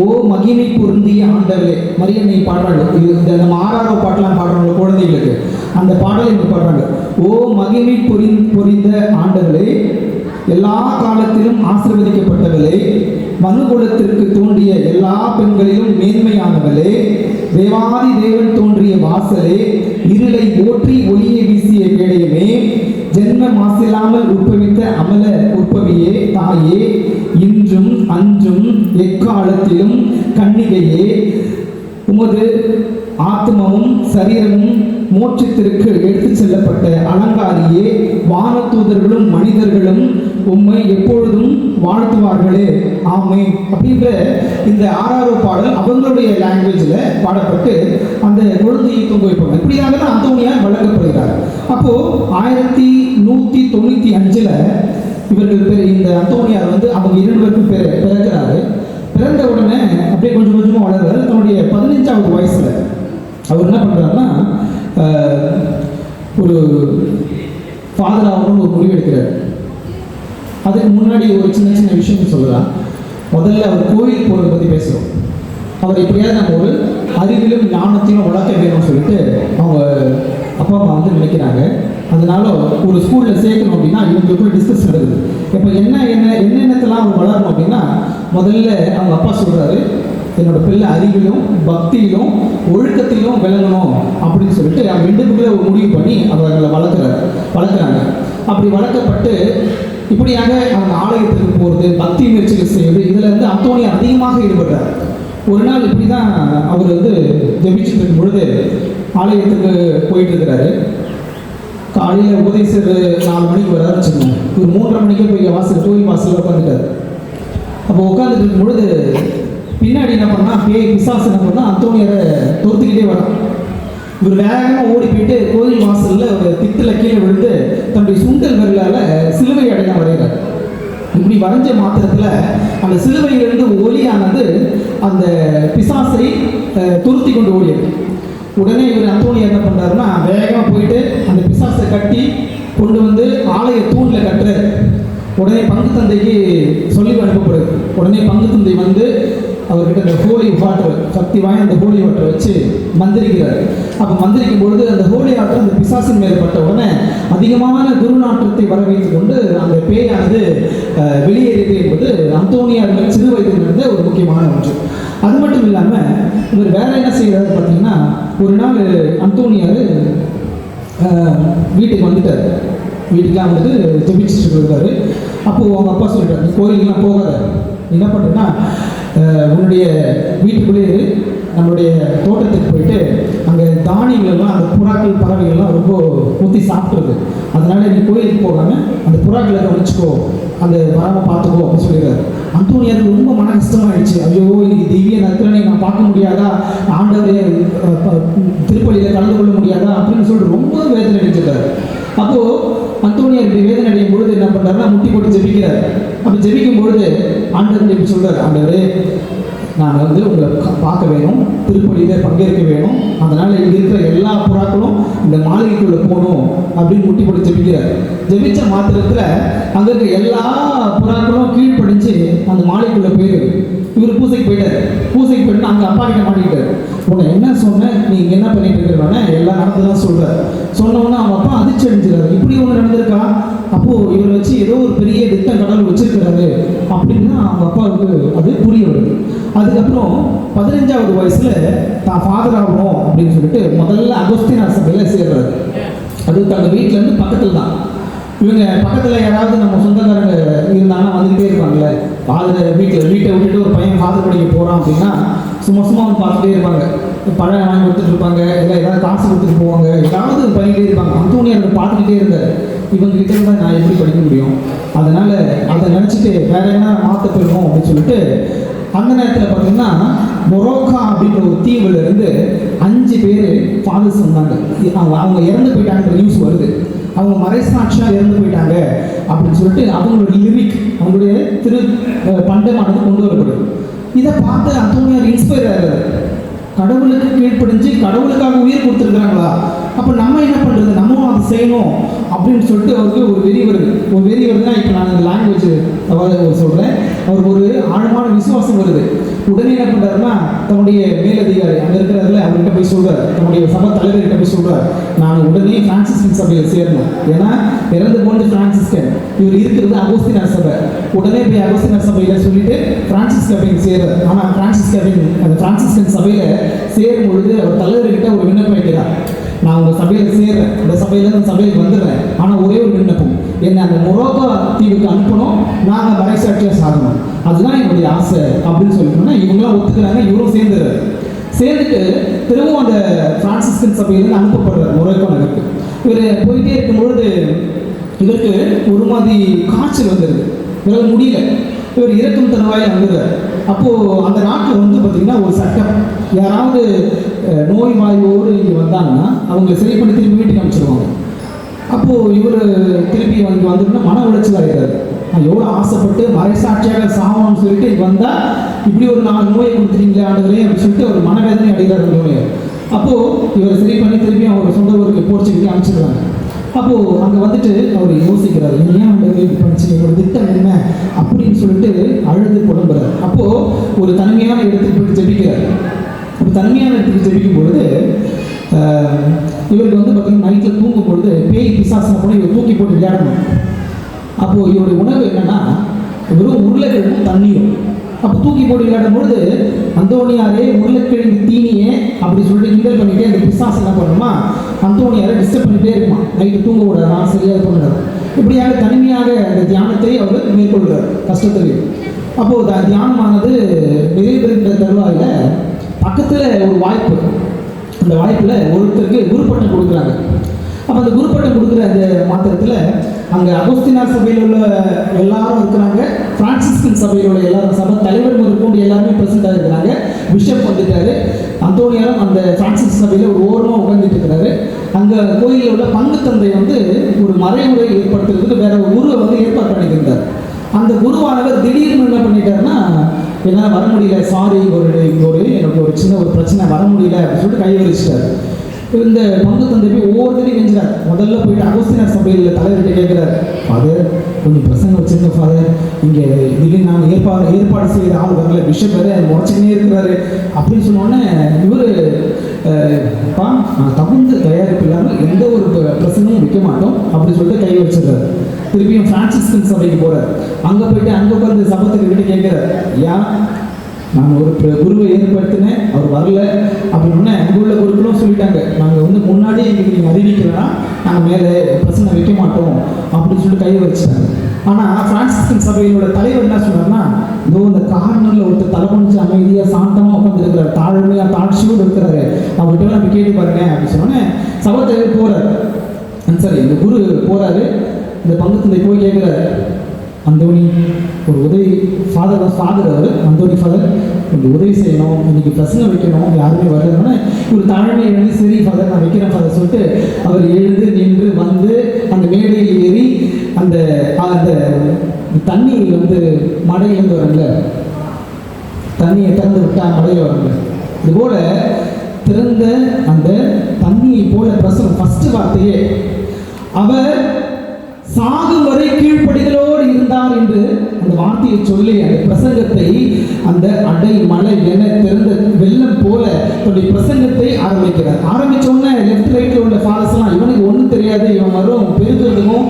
ஓ மகிமை பொருந்திய ஆண்டவரே, மரியன்னை பாடுறாங்க. இந்த நம்ம 6ஆவது பாட்டெலாம் பாடுறாங்க குழந்தைகளுக்கு, அந்த பாடலை இங்கே பாடுறாங்க. ஓ மகிமை பொரிந்த ஆண்டவரே, எல்லா காலத்திலும் ஆசீர்வதிக்கப்பட்டவளே, மனுகுலத்திற்கு தோன்றிய எல்லா பெண்களிலும் மேன்மையானவளே, தேவாதி தேவன் தோன்றிய வாசலே, இருளை போற்றி ஒளியை வீசிய கேடயமே, ஜென்ம மாசில்லாமல் உற்பவித்த அமல உற்பவியே, தாயே, இன்றும் அன்றும் எக்காலத்திலும் கன்னிகையே, உமது ஆத்மாவும் சரீரமும் மோட்சத்திற்கு எடுத்துச் செல்லப்பட்ட அலங்காரியே, வானதூதர்களும் மனிதர்களும் உம்மை எப்பொழுதும் வாழ்த்துவார்களே, ஆமே அப்படின்ற இந்த 6ஆவது பாடல் அவங்களுடைய லாங்குவேஜில் பாடப்பட்டு அந்த குழந்தையை தொங்க வைப்பாங்க. இப்படியாக தான் அந்தோனியார் வழங்கப்படுகிறார். அப்போது 1195 இவர்கள் இந்த அந்தோனியார் வந்து அவங்க 2 பேருக்கும் பிறக்கிறாரு. பிறந்த உடனே அப்படியே கொஞ்சம் கொஞ்சமாக வளர்றாரு. தன்னுடைய 15ஆவது வயசில் அவர் என்ன பண்ணுறாருன்னா ஒரு ஃபாதர் ஆகணும்னு ஒரு முடிவு எடுக்கிறார். அதுக்கு முன்னாடி ஒரு சின்ன சின்ன விஷயம் சொல்லலாம். முதல்ல அவர் கோவில் போகிறத பற்றி பேசுகிறோம். அவர் எப்படியாவது நம்ம ஒரு அறிவிலும் ஞானத்தையும் வளர்க்க வேணும்னு சொல்லிட்டு அவங்க அப்பா அம்மா வந்து நினைக்கிறாங்க. அதனால ஒரு ஸ்கூலில் சேர்க்கணும் அப்படின்னா இவங்களுக்குள்ள டிஸ்கஸ் நடக்குது. இப்போ என்னென்னத்தெல்லாம் அவர் வளரணும் அப்படின்னா முதல்ல அவங்க அப்பா சொல்கிறாரு, என்னோட பிள்ளை அறிவிலும் பக்தியிலும் ஒழுக்கத்திலும் விளங்கணும் அப்படின்னு சொல்லிட்டு அவங்க 2 பேருக்குள்ள ஒரு முடிவு பண்ணி அவர்களை வளர்க்குறாங்க. அப்படி வளர்க்கப்பட்டு இப்படியாக அவங்க ஆலயத்துக்கு போகிறது, பக்தி முயற்சிகள் செய்வது, இதில் வந்து அந்தோனியார் அதிகமாக ஈடுபடுறார். ஒரு நாள் இப்படி தான் அவர் வந்து ஜெபிச்சுட்டு இருக்கும் பொழுது ஆலயத்துக்கு போயிட்டு இருக்கிறாரு. காலையில் உபதேசர் 4 மணிக்கு வராரு வச்சுக்கோங்க. ஒரு 3:30 மணிக்கே போய் கோயில் வாசலில் உட்காந்துட்டார். அப்போ உட்காந்துட்டு இருக்கும் பொழுது பின்னாடி என்ன பண்ணால் பிசாசு என்ன பண்ணால் அந்தோனியாரை துரத்துக்கிட்டே வரான். இவர் வேகமாக ஓடி போயிட்டு கோயில் வாசலில் ஒரு திட்டில் கீழே விழுந்து தன்னுடைய சுண்டல் விரலால் சிலுவை அடையாளம் வரைகிறார். இப்படி வரைஞ்ச மாத்திரத்தில் அந்த சிலுவையிலிருந்து ஒளியானது அந்த பிசாசை துருத்தி கொண்டு ஓடியது. உடனே இவர் அந்தோனியார் என்ன பண்ணுறாருன்னா வேகமாக போயிட்டு அந்த பிசாசை கட்டி கொண்டு வந்து ஆலய தூணில் கட்டுறாரு. உடனே பங்கு தந்தைக்கு சொல்லி அனுப்பப்படுது. உடனே பங்கு தந்தை வந்து அவர்கிட்ட அந்த ஹோலி வாட்டர், சக்தி வாய்ந்த அந்த ஹோலி வாட்டரை வச்சு மந்திரிக்கிறார். அப்போ மந்திரிக்கும் பொழுது அந்த ஹோலி வாட்டர் அந்த பிசாசின் மேல் பட்ட உடனே அதிகமான குருநாற்றத்தை வர வைத்துக் கொண்டு அந்த பேயானது வெளியேறியது என்பது அந்தோனியார் சிறு வயதில் நடந்த ஒரு முக்கியமான ஒன்று. அது மட்டும் இல்லாமல் இவர் வேற என்ன செய்கிறாரு பார்த்தீங்கன்னா, ஒரு நாள் அந்தோனியார் வீட்டுக்கு வந்துட்டார். வீட்டுக்கெலாம் வந்துட்டு ஜெபிச்சுட்டு இருக்காரு. அப்போது அவங்க அப்பா சொல்லிட்டார், நீ கோயிலுக்கெலாம் போகாத, என்ன பண்ணுறேன்னா உன்னுடைய வீட்டுக்குள்ளே நம்மளுடைய தோட்டத்துக்கு போயிட்டு அங்கே தானியங்கள்லாம் அந்த புறாக்கள் பறவைகள்லாம் ரொம்ப ஊற்றி சாப்பிட்ருது. அதனால் நீ கோயிலுக்கு போகாமல் அந்த புறாக்களை கவனிச்சுக்கோ, அந்த வராமல் பார்த்துக்கோ அப்படின்னு சொல்லிடுறாரு. அந்தோனியாருக்கு ரொம்ப மன கஷ்டமாயிடுச்சு. ஐயோ இன்னைக்கு திவ்ய நற்கரனை நான் பார்க்க முடியாதா, ஆண்டவரே திருப்பலியில் கலந்து கொள்ள முடியாதா அப்படின்னு சொல்லிட்டு ரொம்ப வேதனை அடைஞ்சிருக்காரு. அப்போது அந்தோனியார் இப்படி வேதனை அடையும் பொழுது என்ன பண்ணுறாருன்னா முட்டி போட்டு ஜெபிக்கிறார். அப்படி ஜெபிக்கும் பொழுது ஆண்டவர் இப்படி சொல்கிறார், ஆண்டவரே நான் வந்து உங்களை பார்க்க வேணும், திருப்பலியில் பங்கேற்க வேணும், அதனால் இங்கே இருக்கிற எல்லா புறாக்களும் இந்த மாளிகைக்குள்ளே போகணும் அப்படின்னு முட்டி போட்டு ஜெபிக்கிறார். ஜெபிச்ச மாத்திரத்தில் அங்கே இருக்க எல்லா புறாக்களும் கீழ்ப்படிஞ்சு அந்த மாளிகைக்குள்ளே போயிடுது. இவர் பூசைக்கு போயிட்டார். பூசைக்கு போயிட்டு அங்கே அப்பா கிட்ட மாட்டிக்கிட்டார். உன்னை என்ன சொன்னேன், நீங்கள் என்ன பண்ணிட்டு இருக்கிறவனே எல்லாம் நடந்துதான் சொல்கிறார். சொன்னவொன்னே அவங்க அப்பா அதிர்ச்சி அடைஞ்சிடாரு. இப்படி ஒன்று நடந்திருக்கா, அப்போது இவரை வச்சு ஏதோ ஒரு பெரிய திட்டம் கடவுள் வச்சிருக்கிறாரு அப்படின்னு அவங்க அப்பாவுக்கு அது புரிய வருது. அதுக்கப்புறம் 15வது வயசில் தான் ஃபாதர் ஆகணும் அப்படின்னு சொல்லிட்டு முதல்ல அகஸ்தீனார் சபையில் சேர்றாரு. அது தங்கள் வீட்டிலேருந்து பக்கத்தில் தான். இவங்க பக்கத்தில் யாராவது நம்ம சொந்தக்காரங்க இருந்தாங்கன்னா வந்துக்கிட்டே இருப்பாங்கல்ல, ஃபாதர் வீட்டை விட்டுட்டு ஒரு பையன் ஃபாதர் படிக்க போகிறான் அப்படின்னா சும்மா வந்து பார்த்துட்டே இருப்பாங்க. பழம் வாங்கி கொடுத்துட்டு இருப்பாங்க, இல்லை ஏதாவது காசு கொடுத்துட்டு போவாங்க, ஏதாவது பண்ணிகிட்டே இருப்பாங்க. அந்தோனியார் பார்த்துக்கிட்டே இருந்தார். இவங்க கிட்ட இருந்தால் நான் எப்படி படிக்க முடியும், அதனால் அதை நினச்சிட்டு வேற என்ன மாற்ற போயிடும் அப்படின்னு சொல்லிட்டு அந்த நேரத்தில் பார்த்தீங்கன்னா மொரோக்கா அப்படின்ற ஒரு தீவில் இருந்து 5 பேர் ஃபாதர்ஸ் வந்தாங்க. அவங்க இறந்து போயிட்டாங்கிற நியூஸ் வருது. அவங்க மறைசாட்சியாக இறந்து போயிட்டாங்க அப்படின்னு சொல்லிட்டு அவங்களோட லிரிக், அவங்களுடைய பண்டமானது கொண்டு வரப்படுது. இதை பார்த்து அந்தோனியார் இன்ஸ்பயர் ஆகிறார். கடவுளுக்கு கீழ்ப்படிஞ்சு கடவுளுக்காக உயிர் கொடுத்துருக்குறாங்களா, அப்போ நம்ம என்ன பண்ணுறது, நம்மளும் அதை செய்யணும் அப்படின்னு சொல்லிட்டு அவருக்கு ஒரு வெறி வருது. ஒரு வெறி வருதுன்னா இப்போ நான் இந்த லாங்குவேஜ் சொல்கிறேன், அவருக்கு ஒரு ஆழமான விசுவாசம் வருது. உடனே என்ன பண்ணுறாருன்னா தன்னுடைய மேலதிகாரி அங்கே இருக்கிறாருல அவர்கிட்ட போய் சொல்கிறார், தன்னுடைய சபை தலைவர்கிட்ட போய் சொல்கிறார், நான் உடனே பிரான்சிஸ்கன் சபையில் சேரணும். ஏன்னா இறந்து போனது பிரான்சிஸ்கன், இவர் இருக்கிறது அகஸ்தீனார் சபை. உடனே போய் அகஸ்தீனார் சபையில் சொல்லிட்டு பிரான்சிஸ் சபையில் சேரார். ஆனால் அந்த பிரான்சிஸ்கன் சபையில் சேரும் பொழுது அவர் தலைவர்கிட்ட ஒரு விண்ணப்பம் வைக்கிறார், நான் உங்கள் சபையில் சேர்றேன், அந்த சபையிலேருந்து அந்த சபைக்கு வந்துடுறேன், ஆனால் ஒரே ஒரு விண்ணப்பம், என்னை அந்த மொரோக்கோ தீவுக்கு அனுப்பணும், நாங்கள் மறைசாட்சியாக சாகணும், அதுதான் என்னுடைய ஆசை அப்படின்னு சொல்லிட்டோம்னா இவங்களாம் ஒத்துக்கிறாங்க. இவரும் சேர்ந்துட்டு திரும்பவும் அந்த பிரான்சிஸ்கன் சபையிலேருந்து அனுப்பப்படுறார் மொரோக்கோ நகருக்கு. இவர் போயிட்டே இருக்கும் பொழுது இவருக்கு ஒரு மாதிரி காய்ச்சல் வந்துடுது, இவரால் முடியல, இவர் இறக்கும் தருவாயில் வந்துடுறார். அப்போது அந்த நாட்டில் வந்து பார்த்திங்கன்னா ஒரு சட்டம், யாராவது நோய் வாய்வோடு இங்கே வந்தாங்கன்னா அவங்களை சரி பண்ணி திருப்பி வீட்டுக்கு அனுப்பிச்சிடுவாங்க. அப்போது இவர் திருப்பி வந்துட்டுனா மன உளைச்சல் ஆகிடுறாரு. நான் எவ்வளோ ஆசைப்பட்டு மறைசாட்சியாக சாகணும்னு சொல்லிட்டு வந்தால் இப்படி ஒரு 4 நோயை கொடுத்துட்டீங்களே ஆண்டவரே அப்படின்னு சொல்லிட்டு ஒரு மனவேதனை அடைகிறார் நோயை. அப்போது இவரை சரி பண்ணி திருப்பி அவர் சொந்த ஊருக்கு போர்ச்சுக்கு அனுப்பிச்சிடுறாங்க. அப்போது அங்கே வந்துட்டு அவர் யோசிக்கிறார், ஏன் ஆண்டவரே இப்படி பண்ணிச்சு, ஒரு திட்டம் என்ன அப்படின்னு சொல்லிட்டு அழுது புலம்புறார். அப்போது ஒரு தனிமையான இடத்துக்கு போய் ஜெபிக்கிறார். ஒரு தனிமையான இடத்துக்கு ஜெபிக்கும் பொழுது இவருக்கு வந்து பார்த்தீங்கன்னா நைட்டில் தூங்கும் பொழுது பேய் பிசாசனை கூட இவர் தூக்கி போட்டு விளையாடணும். அப்போது இவருடைய உணவு என்னென்னா வெறும் உருளைக்கிழங்கும் தண்ணியும். அப்போ தூக்கி போட்டு விளையாடும் பொழுது அந்தோணியாரே உருளைக்கிழங்கு தீனியே அப்படி சொல்லிட்டு கிண்டல் பண்ணிட்டே அந்த பிசாசு என்ன பண்ணுமா, அந்தோணியாரை டிஸ்டர்ப் பண்ணிட்டே இருக்குமா, நைட்டு தூங்க விடாதான் சரியாக பண்ணுறாரு. இப்படியாக தனிமையாக அந்த தியானத்தை அவர் மேற்கொள்கிறார் கஷ்டத்தில். அப்போது தியானமானது நிறைவேறுகின்ற தருவாயில் பக்கத்தில் ஒரு வாய்ப்பு, அந்த வாய்ப்பில் ஒருத்தருக்கு குருப்பட்டம் கொடுக்குறாங்க. அப்போ அந்த குருப்பட்டம் கொடுக்குற அந்த மாத்திரத்தில் அங்கே அகோஸ்தினார் சபையில் உள்ள எல்லாரும் இருக்கிறாங்க, பிரான்சிஸ்கன் சபையில் உள்ள எல்லாரும், சபை தலைவர் முதற்கொண்டு எல்லாருமே பிரசண்டாக இருக்கிறாங்க. பிஷப் வந்துட்டாரு. அந்தோணியாரும் அந்த பிரான்சிஸ் சபையில் ஒரு ஓரமாக உட்காந்துட்டு இருக்கிறாரு. அங்கே கோயிலில் உள்ள பங்கு தந்தை வந்து ஒரு மறைமுறை ஏற்படுத்துறதுக்கு வேற ஒரு குருவை வந்து ஏற்பாடு பண்ணியிருந்தார். அந்த குருவானவர் திடீர்னு என்ன பண்ணிட்டாருன்னா, என்னால் வர முடியல, சாரி, எனக்கு ஒரு சின்ன ஒரு பிரச்சனை, வர முடியல அப்படின்னு சொல்லிட்டு கை வரிச்சிட்டார். இந்த பங்கு தந்தை போய் ஒவ்வொருத்தரையும் கெஞ்சிறார். முதல்ல போயிட்டு அகோஸ்தினார் சபையில் தலைவர்கிட்ட கேட்குறார், ஃபாதர் கொஞ்சம் பிரசங்கம் வச்சுருங்க ஃபாதர், இங்கே திடீர்னு நான் ஏற்பாடு செய்கிற ஆள் வரல, பிஷப் வேறு முறைச்சினே இருக்கிறாரு அப்படின்னு சொன்னோடனே இவர் நான் தகுந்த தயாரிப்பு இல்லாமல் எந்த ஒரு பிரசங்கமும் வைக்க மாட்டோம் அப்படின்னு சொல்லிட்டு கை வச்சிடுறாரு. திருப்பியும் பிரான்சிஸ்கன் சபைக்கு போகிறார். அங்கே போயிட்டு அங்கே உட்காந்து சபத்துக்கு கிட்ட கேட்குறார், ஏன் நான் ஒரு குருவை ஏற்படுத்தினேன், அவர் வரல அப்படின்னோடனே அங்கே உள்ள குருக்களும் சொல்லிட்டாங்க, நாங்கள் வந்து முன்னாடியே எங்களுக்கு நீங்கள் அறிவிக்கிறோன்னா நாங்கள் மேலே பிரச்சனை வைக்க மாட்டோம் அப்படின்னு சொல்லிட்டு கை வச்சுட்டாங்க. ஆனால் பிரான்சிஸ்கன் சபையினோட தலைவர் என்ன சொன்னார்னா, இதோ இந்த கார்னரில் ஒருத்தர் தலை குனிச்சு அமைதியாக சாந்தமாக உட்காந்துருக்கிறார், தாழ்ச்சியோடு இருக்கிறாரு, அவர்கிட்ட நம்ம கேட்டு பாருங்க அப்படின்னு சொன்னோன்னே சபை தலைவர் போகிறார். சரி, இந்த குரு போகிறாரு. இந்த பங்கு தந்தை போய் கேட்குறாரு, அந்தோணி ஒரு உதவி, ஃபாதர் அவர் அந்தோணி ஃபாதர் கொஞ்சம் உதவி செய்யணும், இன்னைக்கு பிரசங்கம் வைக்கணும், யாருமே வரலன்னா ஒரு தாழ்மை எழுந்து, சரி ஃபாதர் நான் வைக்கிறேன் ஃபாதர் சொல்லிட்டு அவர் எழுந்து நின்று வந்து அந்த மேடையில் ஏறி அந்த அந்த தண்ணி வந்து மடையிலேருந்து வரல, தண்ணியை திறந்து விட்டால் மடையில் வரல, இதுபோல் திறந்த அந்த தண்ணியை போல பிரசங்கம் ஃபர்ஸ்ட் வார்த்தையே அவர் சாகும் வரை கீழ்ப்படிதலோடு இருந்தார் என்று அந்த வார்த்தையை சொல்லி அந்த பிரசங்கத்தை அந்த அடை மலை என திறந்த வெள்ளம் போல தன்னுடைய பிரசங்கத்தை ஆரம்பிக்கிறார். ஆரம்பிச்சோடனே லெஃப்ட் ரைட்டில் உள்ள ஃபாதர்ஸ்லாம் இவனுக்கு ஒன்றும் தெரியாது, இவன் வரும் பெருக்கிறதுக்கும்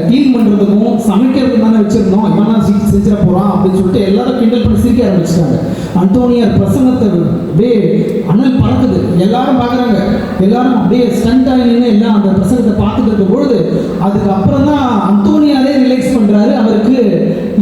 க்ளீன் பண்ணுறதுக்கும் சமைக்கிறதுக்கு தானே வச்சிருந்தோம், இவனா செஞ்சிட போகிறான் அப்படின்னு சொல்லிட்டு எல்லாரும் கிண்டல் பண்ணி சிரிக்க ஆரம்பிச்சிட்டாங்க. அந்தோணியார் பிரசங்கத்தை அப்படியே அனல் பறக்குது, எல்லாரும் பார்க்குறாங்க, எல்லாரும் அப்படியே ஸ்டண்ட் ஆகின்னு எல்லாம் அந்த பிரசங்கத்தை பார்த்துட்டு இருக்க பொழுது அதுக்கப்புறம் தான் அந்தோணியாரே ரிலாக்ஸ் பண்றாரு. அவருக்கு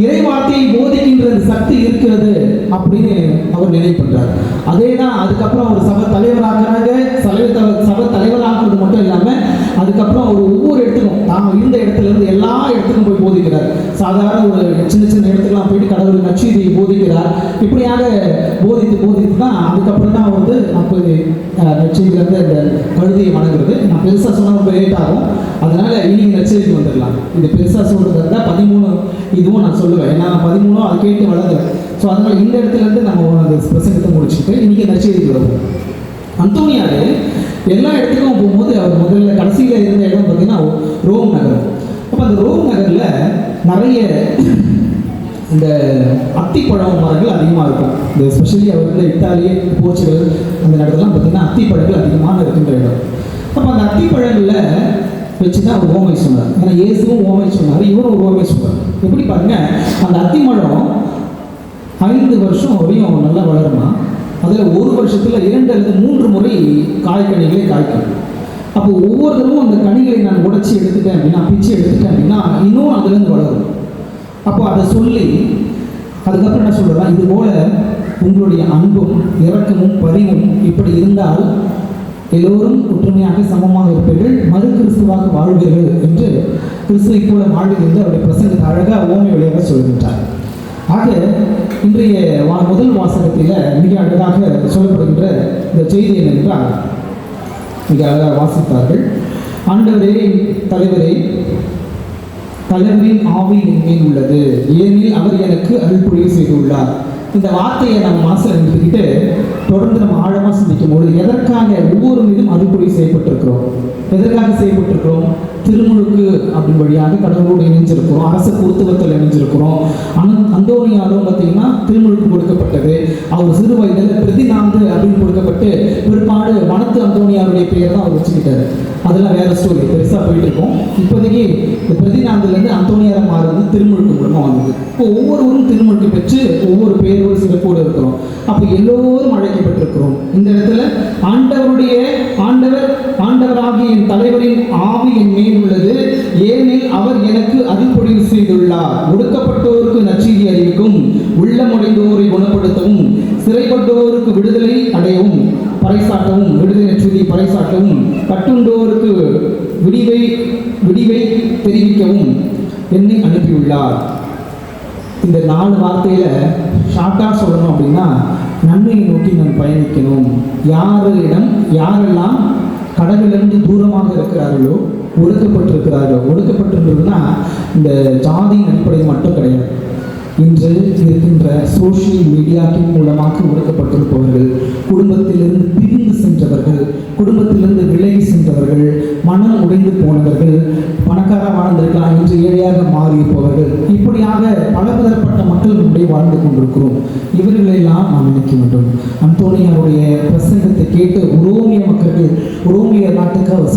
இறை வார்த்தையை போதிக்கின்ற சக்தி இருக்கிறது அப்படின்னு அவர் நினைவு பண்றாரு. அதே தான் அதுக்கப்புறம் ஒரு சபை தலைவராகிறாங்க. சபை தலைவராகிறது மட்டும் இல்லாம அதுக்கப்புறம் ஒரு ஒவ்வொரு இடத்துக்கும் தாம் இருந்த இடத்துல இருந்து எல்லா இடத்துக்கும் போய் போதிக்கிறார். சாதாரண ஒரு சின்ன சின்ன இடத்துக்குலாம் போயிட்டு கடவுள் நற்செய்தியை போதிக்கிறார். இப்படியாக போதித்து தான் அதுக்கப்புறம் தான் வந்து அப்போ நற்செய்தியிலேருந்து அந்த கழுதையை வணங்குறது. நான் பெருசாக சொன்னால் ரொம்ப லேட் ஆகும், அதனால இன்னைக்கு நற்செய்தி வந்துடலாம். இது பெருசாக சொல்றது இருந்தால் 13 இதுவும் நான் சொல்லுவேன், ஏன்னா 13 அதை கேட்டு வளர்க்குறேன். ஸோ அதனால இந்த இடத்துல இருந்து நம்ம அந்த பிரசங்கத்தை முடிச்சுட்டு இன்னைக்கு நற்செய்திக்கு வருவோம். அந்தோணியார் எல்லா இடத்துக்கும் போகும்போது அவர் முதல்ல கடைசியில் இருந்த இடம் பார்த்தீங்கன்னா ரோம் நகரம். அப்போ அந்த ரோம் நகரில் நிறைய இந்த அத்திப்பழம் மரங்கள் அதிகமாக இருக்கும். இந்த எஸ்பெஷலி அவர் வந்து இத்தாலி, போர்ச்சுகல் அந்த இடத்துலாம் பார்த்தீங்கன்னா அத்திப்பழங்கள் அதிகமாக இருக்கின்ற இடம். அப்போ அந்த அத்திப்பழங்களில் வச்சு தான் அவர் ஓமை சொன்னார். ஏன்னா இயேசுவும் ஓமை சொன்னார், இவரும் ஒரு ஓமை சொன்னார். எப்படி பாருங்க, அந்த அத்திமழம் 5 வருஷம் வரையும் நல்லா வளருமா, அதில் ஒரு வருஷத்தில் 2 அல்லது 3 முறை காய்கனிகளை காய்க்கும். அப்போ ஒவ்வொரு தடவும் அந்த கனிகளை நான் உடைச்சி எடுத்துட்டேன் அப்படின்னா, பிச்சு எடுத்துட்டேன் அப்படின்னா இன்னும் அதுலேருந்து வளரும். அப்போ அதை சொல்லி அதுக்கப்புறம் என்ன சொல்கிறேன், இது போல உங்களுடைய அன்பும் இரக்கமும் பரிவும் இப்படி இருந்தால் எல்லோரும் ஒற்றுமையாக சமமாக இருப்பீர்கள், மறு கிறிஸ்துவாக வாழ்வீர்கள் என்று கிறிஸ்துவை போல வாழ்வீர்கள் அவருடைய பிரசங்கத்தை அழகாக ஓமை வழியாக சொல்கின்றார். ஆக இன்றைய முதல் வாசகத்தில் மிக அழகாக சொல்லப்படுகின்ற இந்த செய்தி என்னென்றால், மிக அழகாக வாசித்தார்கள். ஆண்டவரே, தலைவரே, தலைவரின் ஆவி என் மேல் உள்ளது, ஏனெனில் அவர் எனக்கு அருள்பொழிவு செய்துள்ளார். இந்த வார்த்தையை நம்ம மனசில் எடுத்துக்கிட்டு தொடர்ந்து நம்ம ஆழமாக சிந்திக்கும் போது எதற்காக ஒவ்வொரு மீதும் அருள்பொழிவு செய்யப்பட்டிருக்கிறோம், எதற்காக செய்யப்பட்டிருக்கிறோம், திருமுழுக்கு அப்படின்னு வழியாக கடவுளோடு இணைஞ்சிருக்கிறோம், அரச குருத்துவத்தில் இணைஞ்சிருக்கிறோம். அந்தோனியாரும் பார்த்தீங்கன்னா திருமுழுக்கு கொடுக்கப்பட்டது. அவர் சிறு வயதில் பிரதிநாந்து அப்படின்னு கொடுக்கப்பட்டு பிற்பாடு வனத்து அந்தோனியாருடைய பெயர் தான் அவர் வச்சுக்கிட்டாரு. அதெல்லாம் வேற ஸ்டோரி, பெருசாக போயிட்டு இருக்கோம். இப்போதைக்கு இந்த பிரதிநாந்துலேருந்து அந்தோனியாரை மாறுறது திருமுழுக்கு மூலமாக வந்தது. இப்போ ஒவ்வொருவரும் திருமுழுக்கு பெற்று ஒவ்வொரு பேரோடு சிறப்போடு இருக்கிறோம். அப்போ எல்லோரும் அழைக்கப்பட்டிருக்கிறோம். இந்த இடத்துல ஆண்டவராகிய என் தலைவரின் ஆவி என் மேல் உள்ளது, ஏனெனில் அவர் எனக்கு அருள்பொழிவு செய்துள்ளார். ஒடுக்கப்பட்டோருக்கு நற்செய்தி அறிவிக்கும், உள்ளமுடைந்தோரை குணப்படுத்தவும், சிறைப்பட்டோருக்கு விடுதலை அடையவும் பறைசாட்டவும், விடுதலை நற்செய்தி பறைசாட்டவும், கட்டுண்டோருக்கு விடிவை தெரிவிக்கவும் என்னை அனுப்பியுள்ளார். இந்த 4 வார்த்தையில ஷார்ட்டாக சொல்லணும் அப்படின்னா, நன்மையை நோக்கி நான் பயணிக்கணும். யாரெல்லாம் கடவுளிலிருந்து தூரமாக இருக்கிறார்களோ, ஒடுக்கப்பட்டிருக்கிறதுனா இந்த ஜாதியின் அடிப்படையில் மட்டும் கிடையாது. இன்று இருக்கின்ற சோஷியல் மீடியாக்களின் மூலமாக ஒடுக்கப்பட்டிருப்பவர்கள், குடும்பத்திலிருந்து பிரிந்து சென்றவர்கள், குடும்பத்திலிருந்து விலகி சென்றவர்கள், மனம் உடைந்து போனவர்கள், பணக்கார வாழ்ந்திருக்கலாம் என்று ஏழையாக மாறியிருப்பவர்கள், இப்படியாக பலதரப்பட்ட மக்கள் நம்முடைய வாழ்ந்து கொண்டிருக்கிறோம். இவர்களெல்லாம் நாம் நினைக்க வேண்டும். அந்தோனியாருடைய பிரசங்கத்தை கேட்டு உரோமிய நாட்டுக்கு அவர்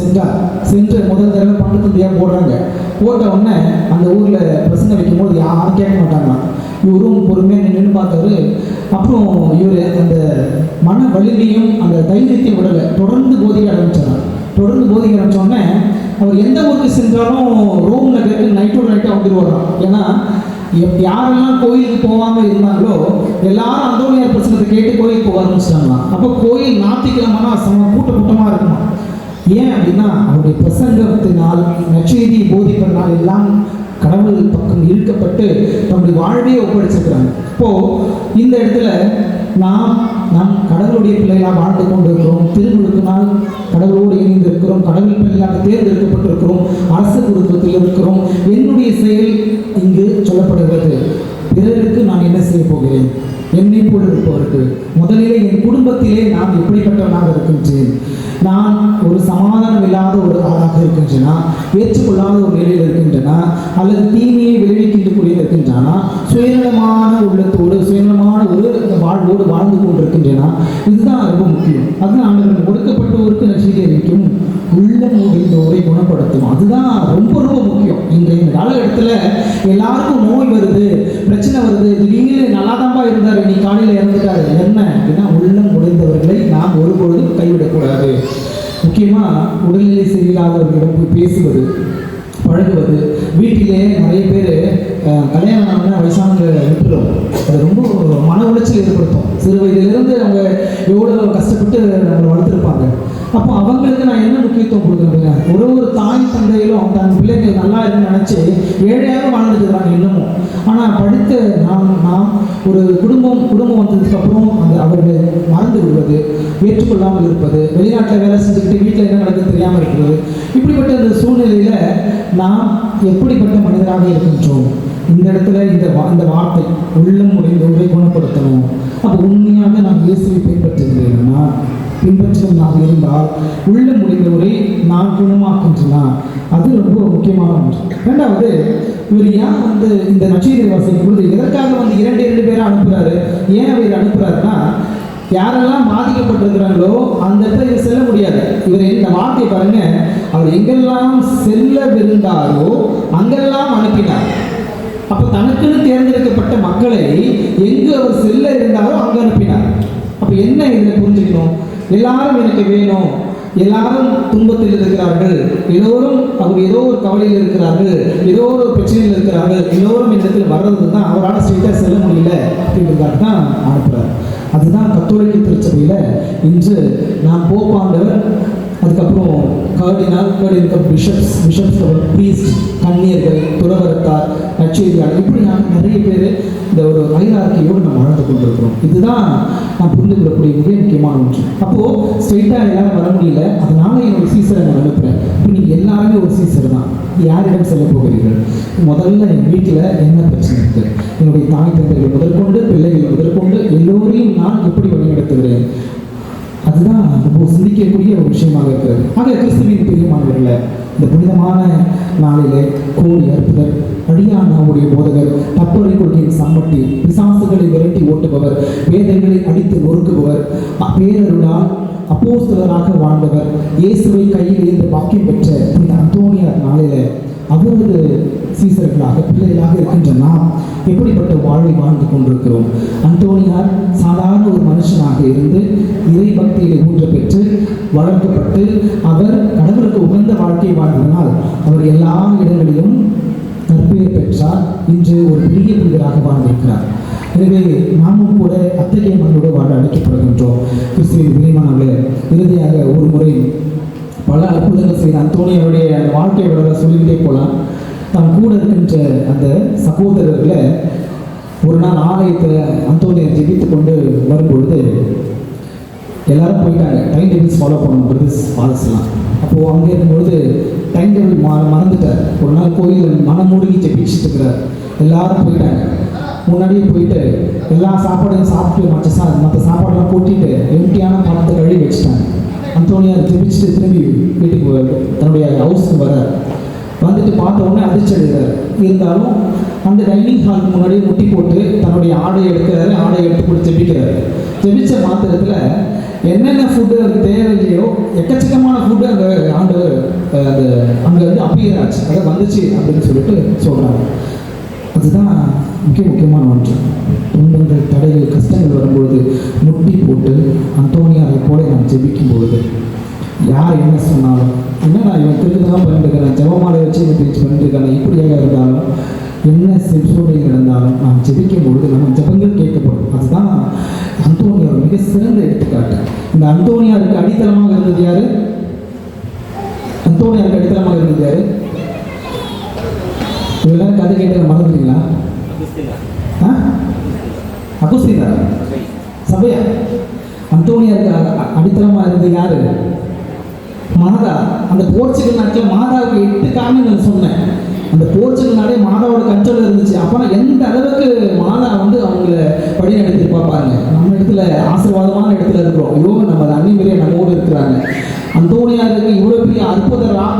சென்ற முதல் தடவை பணத்தந்தையாக போடுறாங்க. போட்ட உடனே அந்த ஊரில் பிரசங்கம் வைக்கும்போது யாரும் கேட்க மாட்டாங்க. இவரும் பொறுமையாக நின்று பார்த்தாரு. அப்புறம் இவர் அந்த மன வலிமையும் அந்த தைரியத்தையும் விடலை, தொடர்ந்து போதிக்க ஆரம்பிச்சார். தொடர்ந்து போதிக்க ஆரம்பித்தோடனே அவர் எந்த ஊருக்கு சென்றாலும் ரோம் நகருக்கு நைட்டாக வந்துடுவாராம். ஏன்னா யாரெல்லாம் கோயிலுக்கு போகாமல் இருந்தாங்களோ எல்லாரும் அந்தோனியார் பிரச்சனத்தை கேட்டு கோயிலுக்கு போக ஆரம்பிச்சிட்டாங்களாம். அப்போ கோயில் ஞாயிற்றுக்கிழமைனா கூட்டமாக இருக்குமா. ஏன் அப்படின்னா அவருடைய பிரசங்கத்தினால், நற்செய்தியை போதிப்பதனால் எல்லாம் கடவுள் பக்கம் இழுக்கப்பட்டு நம்முடைய வாழ்வையை ஒப்படைச்சிருக்கிறாங்க. இப்போது இந்த இடத்துல நாம் கடவுளுடைய பிள்ளைகளாக வாழ்ந்து கொண்டிருக்கிறோம். திருமுழுக்கினால் கடவுளோடு இணைந்து இருக்கிறோம், கடவுள் பிள்ளைகளாக தேர்ந்தெடுக்கப்பட்டிருக்கிறோம், அரசு குருத்துவத்தில் இருக்கிறோம். என்னுடைய செயல் இங்கு சொல்லப்படுகிறது. பிறருக்கு நான் என்ன செய்ய போகிறேன்? என்னை போல் இருப்பவர்கள் முதலிலே என் குடும்பத்திலே நான் எப்படிப்பட்டவனாக இருக்கின்றேன்? நான் ஒரு சமாதானம் இல்லாத ஒரு ஆளாக இருக்கின்றனா, ஏற்றுக்கொள்ளாத ஒரு நிலையில் இருக்கின்றனா, அல்லது தீமையை விளைவிக்கக்கூடிய இருக்கின்றனா, சுயநலமான உள்ளத்தோடு சுயநலமான ஒரு வாழ்வோடு வாழ்ந்து கொண்டிருக்கின்றனா? இதுதான் ரொம்ப முக்கியம். அதுதான் ஆண்டவர்கள் ஒடுக்கப்பட்டோருக்கு நற்செய்தி அறிவிக்கும், உள்ளம் முடிந்தோரை குணப்படுத்தும். அதுதான் ரொம்ப ரொம்ப முக்கியம். இன்றைய காலகட்டத்தில் எல்லாருக்கும் நோய் வருது, பிரச்சனை வருது. திடீர்னு நல்லாதான்பா இருந்தார், நீ காலையில் இறந்துட்டாரு. என்ன அப்படின்னா, உள்ளம் முடிந்தவர்களை நாம் ஒருபொழுதும் கைவிடக்கூடாது. முக்கியமாக உடல்நிலை சரியில்லாதவர்களிடம் போய் பேசுவது, பழகுவது. வீட்டிலே நிறைய பேர் கல்யாணம் ஆன வயசானவங்களை விட்டுரும். அது ரொம்ப மன உளைச்சல் ஏற்படுத்தும். சிறு வயதிலிருந்து அவங்க எவ்வளோ கஷ்டப்பட்டு நம்மளை வளர்த்துருப்பாங்க. அப்போ அவங்களுக்கு நான் என்ன முக்கியத்துவம் கொடுக்குறேன்? ஒரு தாய் தந்தையிலும் தன் பிள்ளைகள் நல்லா இருக்குன்னு நினச்சி ஏழையாக வாழ்ந்துட்டுருக்காங்க இன்னமும். ஆனால் படித்த நாம் ஒரு குடும்பம் வந்ததுக்கப்புறம் அவர்கள் மறந்து விடுவது, ஏற்றுக்கொள்ளாமல் இருப்பது, வெளிநாட்டில் வேலை செஞ்சுக்கிட்டு வீட்டில் என்ன நடக்குது தெரியாமல் இருக்கிறது. இப்படிப்பட்ட இந்த சூழ்நிலையில் நாம் எப்படிப்பட்ட மனிதராக இருக்கின்றோம்? இந்த இடத்துல இந்த வார்த்தை உள்ளம் முடிந்தவரை குணப்படுத்தணும். அப்போ உண்மையாக நான் இயேசுவை பின்பற்றுகிறேன்னா, பின்பற்றுவதாக இருந்தால் உள்ள முடிந்தவரை நான் குணமாக்கின்றனா, அது ரொம்ப முக்கியமான ஒன்று. ரெண்டாவது, இவர் ஏன் இந்த நற்செய்தி வாசிக்கும் பொழுது எதற்காக 2 பேரை அனுப்புகிறாரு? ஏன் அவர் அனுப்புகிறாருன்னா, யாரெல்லாம் பாதிக்கப்பட்டிருக்கிறாங்களோ அந்த இடத்துல இவர் செல்ல முடியாது. இவர் இந்த வார்த்தையை பாருங்க, அவர் எங்கெல்லாம் செல்லவிருந்தாரோ அங்கெல்லாம் அனுப்பினார். அப்போ தனக்குன்னு தேர்ந்தெடுக்கப்பட்ட மக்களை எங்கு அவர் செல்ல இருந்தாரோ அங்கே அனுப்பினார். அப்போ என்ன இதில் புரிஞ்சுக்கணும்? எல்லாரும் எனக்கு வேணும், எல்லாரும் துன்பத்தில் இருக்கிறார்கள், எல்லோரும் அவர் ஏதோ ஒரு கவலையில் இருக்கிறார்கள், ஏதோ ஒரு பிரச்சனையில் இருக்கிறார்கள், எல்லோரும் இந்த இடத்துல வர்றது தான் அவரால் ஸ்ட்ரெயிட்டாக செல்ல முடியல அப்படின்றதாக தான் அனுப்புகிறார். அதுதான் கத்தோலிக்க திருச்சபையில் இன்று நாம் போப்பாண்டவர், அதுக்கப்புறம் கார்டினல் பிஷப்ஸ் ப்ரீஸ்ட், கன்னியர்கள், துறவரத்தார், நற்செய்தியாளர், இப்படி நிறைய பேர் இந்த ஒரு ஹைரார்க்கியோடு நம்ம வாழ்ந்து கொண்டிருக்கிறோம். இதுதான் நான் புரிந்து கொள்ளக்கூடிய மிக முக்கியமான ஒன்று. அப்போது ஸ்ட்ரெயிட்டாக எல்லாரும் வர முடியல, அதனால என்னோட சீசரை நான் அனுப்புகிறேன். இப்போ நீங்கள் எல்லாருமே ஒரு சீசர் தான். யாரிடம் செல்ல போகிறீர்கள்? முதல்ல என் வீட்டில் என்ன பிரச்சனை இருக்குது? என்னுடைய தாய் தந்தைகள் முதற்கொண்டு, பிள்ளைகள் முதற்கொண்டு எல்லோரையும் நான் எப்படி வழிநடத்துகிறேன்? அதுதான் ரொம்ப சிந்திக்கக்கூடிய ஒரு விஷயமாக இருக்கிறது. ஆக கிறிஸ்துவின் பிரியமானவர்களே, இந்த புனிதமான நாளிலே கோடி அற்புதர், அடியானாவுடைய போதகர், தப்பறை கொள்கையின் சம்மட்டி, பிசாசுகளை விரட்டி ஓட்டுபவர், வேதங்களை அடித்து நொறுக்குபவர், பேரருளால் அப்போஸ்தலராக வாழ்ந்தவர், இயேசுவை கையில் இருந்து பாக்கியம் பெற்ற புனித அந்தோனியார் நாளிலே அவரது சீசர்களாக பிள்ளைகளாக இருக்கின்ற நாம் எப்படிப்பட்ட வாழ்வை வாழ்ந்து கொண்டிருக்கிறோம்? அந்தோனியார் சாதாரண ஒரு மனுஷனாக இருந்து இறை பக்தியிலே ஊன்ற பெற்று வளர்க்கப்பட்டு அவர் கடவுளுக்கு உகந்த வாழ்க்கை வாழ்ந்ததனால் அவர் எல்லா இடங்களிலும் நற்பெயர் பெற்றார். இன்று ஒரு பெரிய புனிதராக வாழ்ந்திருக்கிறார். எனவே நாமும் கூட அத்தகைய மண்ணோடு வாழ அழைக்கப்படுகின்றோம். கிறிஸ்துவின் பிரியமானவர்களே, இறுதியாக ஒரு முறை பல அற்புதங்கள் செய்த அந்தோனியாருடைய அந்த வாழ்க்கை விட சொல்லிக்கிட்டே போகலாம். தான் கூட இருக்கின்ற அந்த சகோதரர்களை ஒரு நாள் ஆலயத்தில் அந்தோனியார் ஜெபித்து கொண்டு வரும்பொழுது எல்லாரும் போயிட்டாங்க. டைம் டேபிள்ஸ் ஃபாலோ பண்ணணும் பிரதர்ஸ் ஃபாதர்ஸ்லாம். அப்போது அங்கே இருக்கும்பொழுது டைம் டேபிள் மறந்துட்டார். ஒரு நாள் கோயில் மனமூடி ஜெபிச்சுட்டு இருக்கிறார். எல்லாரும் போயிட்டாங்க. முன்னாடியே போயிட்டு எல்லா சாப்பாடையும் சாப்பிட்டு மற்ற சாப்பாடெல்லாம் கூட்டிட்டு எம்டியான பணத்தை கழுவி வச்சுட்டாங்க. அந்தோனியார் ஜெபிச்சுட்டு திரும்பி வீட்டுக்கு தன்னுடைய ஹவுஸுக்கு வர வந்துட்டு பார்த்த உடனே அதிர்ச்சி அடைகிறார். இருந்தாலும் அந்த டைனிங் ஹாலுக்கு முன்னாடியே முட்டி போட்டு தன்னுடைய ஆடையை எடுக்கிறாரு. ஆடையை எடுத்து போட்டு ஜெபிக்கிறாரு. ஜெபிச்ச மாத்திரத்தில் என்னென்ன ஃபுட்டு அவருக்கு தேவையில்லையோ எக்கச்சக்கமான ஃபுட்டு அந்த ஆண்டவர் அந்த அங்கே வந்து அப்பியர் ஆச்சு, அதை வந்துச்சு அப்படின்னு சொல்லிட்டு சொல்கிறாங்க. அதுதான் முக்கியமான ஒன்று. துன்பங்கள், தடைகள், கஷ்டங்கள் வரும்பொழுது முட்டி போட்டு அந்தோனியாரை போல நான் ஜெபிக்கும் பொழுது யார் என்ன சொன்னாலும், என்னடா இவன் திருக்குதான் பண்ணிட்டுருக்கிறேன், ஜெபமாலை வச்சு இவன் பேச்சு பண்ணிட்டுருக்கானே, இப்படியாக இருந்தாலும் என்ன சூழ்நிலை நடந்தாலும் நாம் ஜெபிக்கும் பொழுது நம்ம ஜெபங்கள் கேட்கப்படும். அதுதான் அந்தோனியார் மிக சிறந்த எடுத்துக்காட்டு. இந்த அந்தோனியாருக்கு அடித்தளமாக இருந்தது யாரு? அந்தோனியாருக்கு அடித்தளமாக இருந்தது யாரு? இதெல்லாம் கதை கேட்டு மறந்துட்டீங்களா? அகுஸ்தீனார் சபையா? அந்தோனியாருக்கு அடித்தளமாக இருந்தது யாரு? மாதா. அந்த போர்ச்சுகல் நாட்டில் மாதாவுக்கு 8 காரணங்கள் சொன்னேன். அந்த போர்ச்சுகல் நாடே மாதாவோட கண்ட்ரோல் இருந்துச்சு. அப்போனா எந்த அளவுக்கு மாதா வந்து அவங்கள வழி நடத்தி பார்ப்பாங்க. நம்ம இடத்துல ஆசீர்வாதமான இடத்துல இருக்கிறோம். ஐயோ நம்ம அன்னிமரியா நம்மோடு இருக்கிறாங்க. அந்தோனியாருக்கு இவ்வளோ பெரிய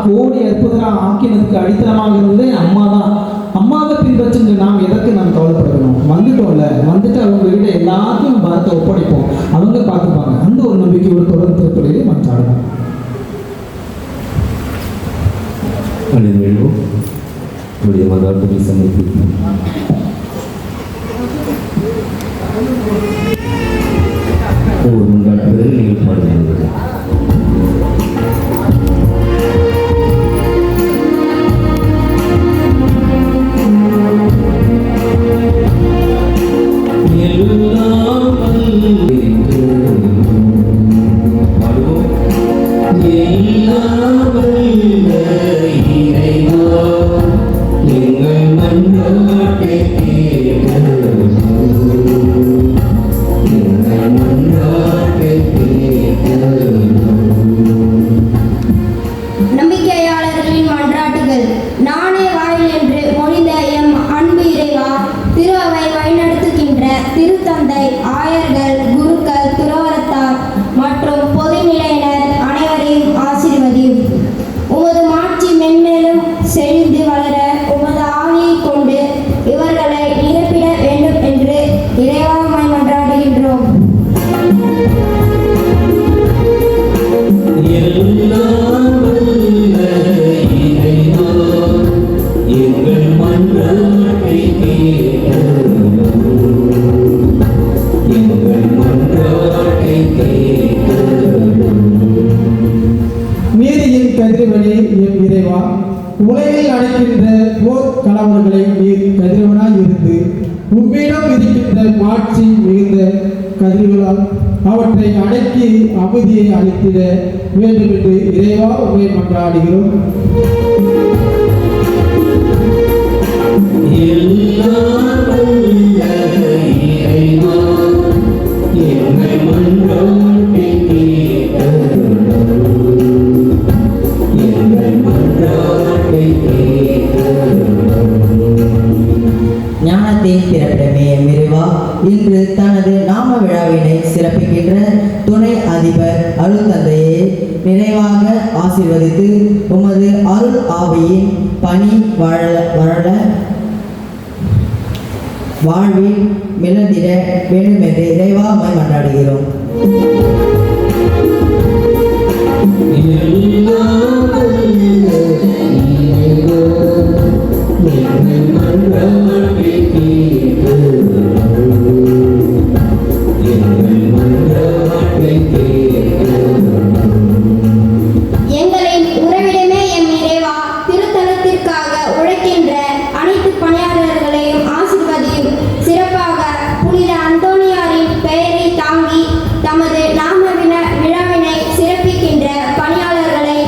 கோடி அற்புதராக ஆக்கினதுக்கு அடித்தளமாக இருந்ததே அம்மா தான். அம்மாவை பின்பற்றுங்க. நாம் எதற்கு நாம் கவலைப்படணும்? வந்துட்டோம்ல, வந்துட்டு அவங்க கிட்ட எல்லாத்தையும் பார்த்து ஒப்படைப்போம், அவங்க பார்த்துப்பாங்க. அந்த ஒரு நம்பிக்கையோடு தொடர்ந்து திருப்பதியிலே மன்றாடுவோம். அனைவரும் நம்முடைய மன்றாட்டை சமர்ப்பிப்போம். ஒவ்வொரு மன்றாட்டுவதில் நீங்கள் பாடுங்கள். திருத்தந்தை, ஆயர்கள், குருக்கள், துறவரத்தார் மற்றும் பொதுநிலையினர் அனைவரையும் ஆசீர்வதியும். உமது மாட்சி மென்மேலும் செழிந்து வளர உமது ஆவியை கொண்டு இவர்களை நிரப்பிட வேண்டும் என்று இறைவாய் மன்றாடுகின்றோம். நீதியின் கதிரவனே என் இறைவா, உலகில் அடைக்கின்ற போர் கலவரங்களை நீர் கதிரவனாய் இருந்து உம்மிடம் இருக்கின்ற மாட்சி மிகுந்த கதிர்களால் அவற்றை அடக்கி அமைதியை அளித்திட வேண்டும் என்று இறைவா உம்மை மன்றாடுகிறோம். ஞானத்தின் பிறப்பிடமே இறைவா, இன்று தனது நாம விழாவினை சிறப்பு சிறப்பிக்கின்ற துணை அதிபர் அருள் தந்தையை நிறைவாக ஆசீர்வதித்து உமது அருள் ஆவியின் பணி வாழ வாழ்வில் மிளந்திட வேண்டும் என்று இறைவாக மன்றாடுகிறோம். எங்களின் உறவிடமே எம் இறைவா, திருத்தலத்திற்காக உழைக்கின்ற அனைத்து பணியாளர்களையும் ஆசீர்வதியும். சிறப்பாக புனித அந்தோணியாரின் பெயரை தாங்கி தமது நாம விழாவினை சிறப்பிக்கின்ற பணியாளர்களை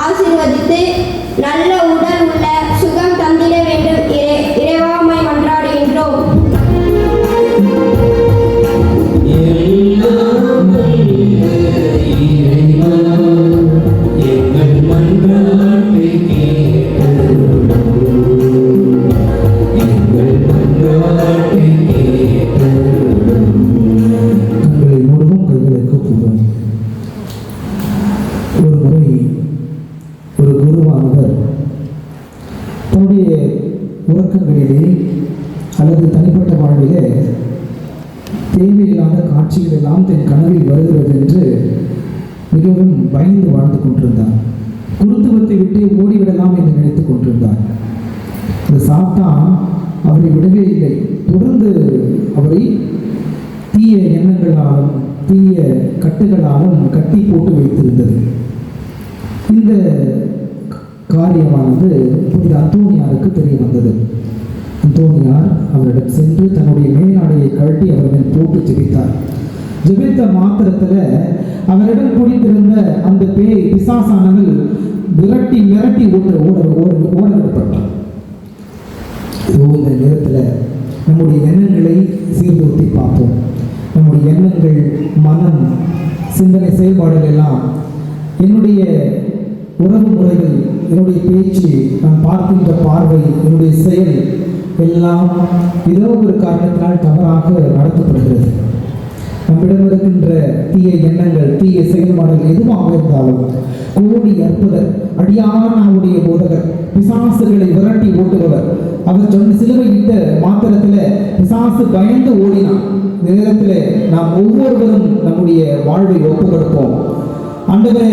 ஆசீர்வதித்து நல்ல உடல் உள்ள சுகம் தந்திட வேண்டும் இறைவாமை மன்றாடுகின்றோம். கண்களை மூடுவோம், கைகளை கூப்புவோம். ஒரு முறை ஒரு குருவானவர் தன்னுடைய உறக்கங்களிலே அல்லது தனிப்பட்ட வாழ்விலே தேவையில்லாத காட்சிகள் எல்லாம் தன் கனவில் வருகிறது என்று மிகவும் பயந்து வாழ்ந்து கொண்டிருந்தார். குருத்துவத்தை விட்டு ஓடிவிடலாம் என்று நினைத்துக் கொண்டிருந்தார். இந்த சாத்தான் அவரை விடவே இல்லை. தொடர்ந்து அவரை தீய எண்ணங்களாலும் தீய கட்டுகளாலும் கட்டி போட்டு வைத்திருந்தது. இந்த காரியமானது புனித அந்தோணியாருக்கு தெரிய வந்தது. அந்தோணியார் அவரிடம் சென்று தன்னுடைய மேலாடையை கழட்டி அவர் மேல் போட்டு ஜெபித்தார். ஜெபித்த மாத்திரத்தில் அவரிடம் குடித்திருந்த அந்த பேய் பிசாசானவள் மிரட்டி ஓடப்பட்டார். இந்த நேரத்தில் நம்முடைய எண்ணங்களை சீர்தூக்கி பார்ப்போம். நம்முடைய எண்ணங்கள், மனம், சிந்தனை, செயல்பாடுகள் எல்லாம், என்னுடைய உறவு முறைகள், என்னுடைய பேச்சு, நான் பார்க்கின்ற பார்வை, என்னுடைய செயல் எல்லாம் ஏதோ ஒரு காரணத்தினால் தவறாக நடத்தப்படுகிறது. நம்மிடம் இருக்கின்ற தீய எண்ணங்கள், தீய செயல்பாடுகள் எதுவாக இருந்தாலும் கோடி அற்புதர், அடியானாவுடைய போதகர், பிசாசுகளை விரட்டி ஓட்டுபவர், அவர் சொன்ன சிலுவையிட்ட மாத்திரத்தில் பிசாசு பயந்து ஓடினான். இந்த நேரத்தில் நாம் ஒவ்வொருவரும் நம்முடைய வாழ்வை ஒப்பு கொடுப்போம். ஆண்டவரே,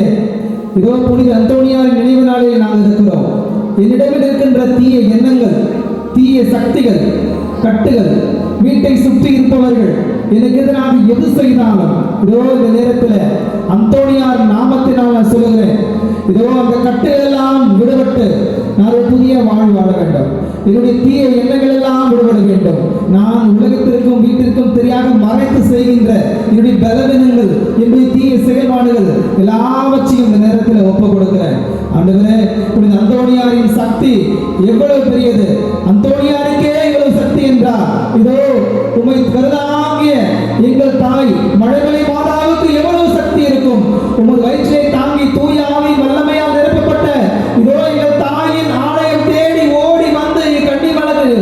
இதோ புனித அந்தோணியாரின் நினைவு நாளில் நாங்கள் இருக்கிறோம். என்னிடத்தில் இருக்கின்ற தீய எண்ணங்கள், தீய சக்திகள், கட்டுகள், வீட்டை சுற்றி இருப்பவர்கள் எனக்கு எதிராக எது செய்தாலும் இதோ இந்த நேரத்தில் அந்தோணியார் நாமத்தினால் நான் சொல்லுகிறேன், இதோ அந்த கட்டுகள் எல்லாம் விடுபட்டு நான் ஒரு புதிய வாழ்வு வாழ வேண்டும். என்னுடைய தீய எண்ணங்கள் எல்லாம் விடுபட வேண்டும். நான் உலகத்திற்கும் வீட்டிற்கும் தெரியாத மறைத்து செய்கின்ற என்னுடைய பலவீனங்கள், என்னுடைய தீய செயல்பாடுகள் எல்லாவற்றையும் இந்த நேரத்தில் ஒப்பு கொடுக்கிறேன். ஆண்டவரே, புனித அந்தோணியாரின் சக்தி எவ்வளவு பெரியது! அந்தோணியாருக்கே இவ்வளவு சக்தி என்றார். இதோ உம்மை கருதாங்கிய எங்கள் தாய் மழலை மாதாவுக்கு எவ்வளவு சக்தி இருக்கும்! உமது வயிற்றை தாங்கி தூய ஆவியின் வல்லமையால் நிரப்பப்பட்ட இதோ எங்கள் தாயின் ஆலயம் தேடி ஓடி வந்து கண்ணி மலர்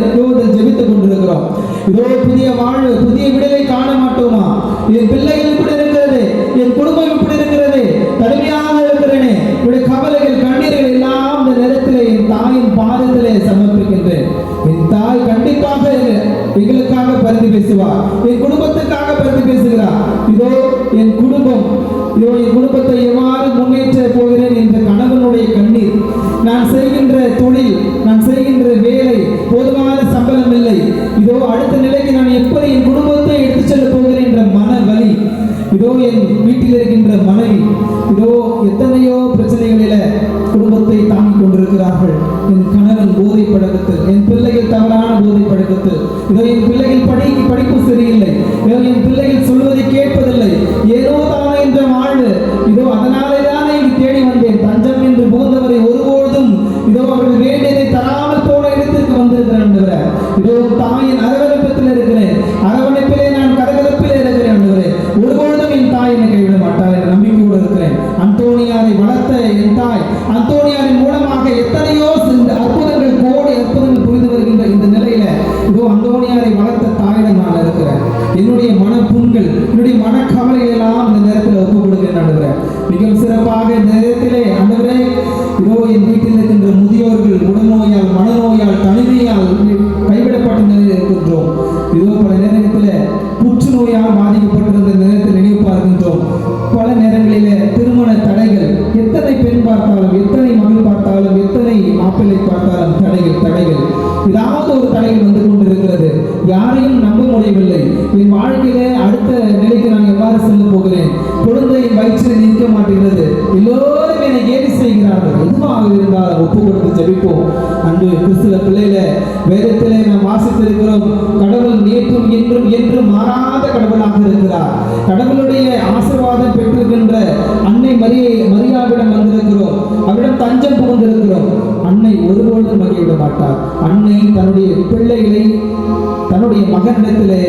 ஜெபித்துக் கொண்டிருக்கிறோம். இதோ புதிய வாழ்வு, புதிய விடுதலை காண மாட்டோமா? என் பிள்ளைகள் இப்படி இருக்கிறது, என் குடும்பம் இப்படி இருக்கிறது, தனிமையாக இருக்கிறேனே, என்னுடைய கவலைகள், கண்ணீர்கள் எல்லாம் இந்த நேரத்தில் என் தாயின் பாதத்திலே சமர்ப்பிக்கின்றேன். என் தாய் கண்டிப்பாக எங்களுக்காக பரிந்து பேசுவார், என் குடும்பத்துக்காக பரிந்து பேசுகிறார். இதோ என் குடும்பம், இதோ என் குடும்பத்தை எவ்வாறு முன்னேற்ற போகிறேன் என்ற கணவனுடைய கண்ணீர், நான் செய்கின்ற தொழில், நான் செய்கின்ற வேலை, போதுமான சம்பளம் இல்லை, இதோ அடுத்த நிலைக்கு நான் எப்படி என் குடும்பத்தை எடுத்துச் செல்ல போகிறேன் என்ற மன வலி, இதோ என் வீட்டில் இருக்கின்ற மனைவி, இதோ எத்தனையோ பிரச்சனைகளில குடும்பத்தை தாங்கிக் கொண்டிருக்கிறார்கள். என் கணவன் போதை பழக்கத்தில், என் பிள்ளைகள் தவறான போதை பழக்கத்தில், இதோ என் பிள்ளைகள் படிப்பு சரியில்லை, இதோ என் பிள்ளைகள் சொல்வதை கேட்பதில்லை, ஏதோ தானே என்ற வாழ்வு, இதோ அதனாலே தானே இங்கு தேடி வந்தேன். தஞ்சம் என்று புகுந்தவரை ஒருபொழுதும் இதோ அவர்கள் வேண்டியதை தராமல் போன இடத்திற்கு வந்திருக்கிறேன். இதோ தாயின் அரவணைப்பத்தில் இருக்கிறேன், அரவணைப்பிலே நான் கதகதப்பிலே இருக்கிறேன். ஒருபொழுதும் என் தாய் என்னை கைவிட மாட்டார் என்ற நம்பிக்கையோடு இருக்கிறேன். அந்தோணியாரை வளர்த்த என் தாய், அந்தோணியாரின் மூலமாக எத்தனையோ அற்புதங்கள், கோடி அற்புதங்கள் புரிந்து வருகின்ற இந்த நிலையில இதோ அந்தோணியாரை வளர்த்த தாயிடம் நான் இருக்கிறேன். என்னுடைய மன புண்கள், தேவைகளை எல்லாம் இந்த நேரத்தில் ஒப்புக் கொடுக்கிறேன் ஆண்டவரே. மிகவும் சிறப்பாக இந்த நேரத்திலே ஆண்டவரே, இதோ என் வீட்டில் இருக்கின்ற முதியோர்கள் உடல்நோயால், மனநோயால், தனிமையால் கைவிடப்பட்டு இருக்கின்றோம். இதோ பல நேரத்தில் புற்றுநோயால் பாதிக்கப்பட்டிருந்த நேரத்தில் நினைவு பார்க்கின்றோம். பல நேரங்களிலே திருமண தடைகள், எத்தனை பெண் பார்த்தாலும், எத்தனை மகள் பார்த்தாலும், எத்தனை மாப்பிள்ளை பார்த்தாலும் தடைகள் ஏதாவது ஒரு தடைகள் வந்து கொண்டிருக்கிறது. யாரையும் நம்ப முடியவில்லை. என் வாழ்க்கையிலே அடுத்த நிலைக்கு நான் எவ்வாறு செல்ல போகிறேன்? குழந்தை வயிற்றில் நிற்க மாட்டேங்கிறது. எல்லோரும் என்னை கேலி செய்கிறார்கள். எதுவாக இருந்தாலும் ஒப்பு கொடுத்து ஜெபிப்போம். அன்று கிறிஸ்துவ பிள்ளையில வேதத்திலே நாம் வாசித்திருக்கிறோம். கடவுள் நேற்றும் என்றும் என்றும் மாறாத கடவுளாக இருக்கிறார். கடவுளுடைய ஆசீர்வாதம் பெற்றிருக்கின்ற அன்னை மரியாவிடம் வந்திருக்கிறோம். அவரிடம் தஞ்சம் புகுந்திருக்கிறோம். அன்னை ஒருபொழுதும் மகிழ்விட மாட்டார். அன்னை தன்னுடைய பிள்ளைகளை தன்னுடைய மகனிடத்திலே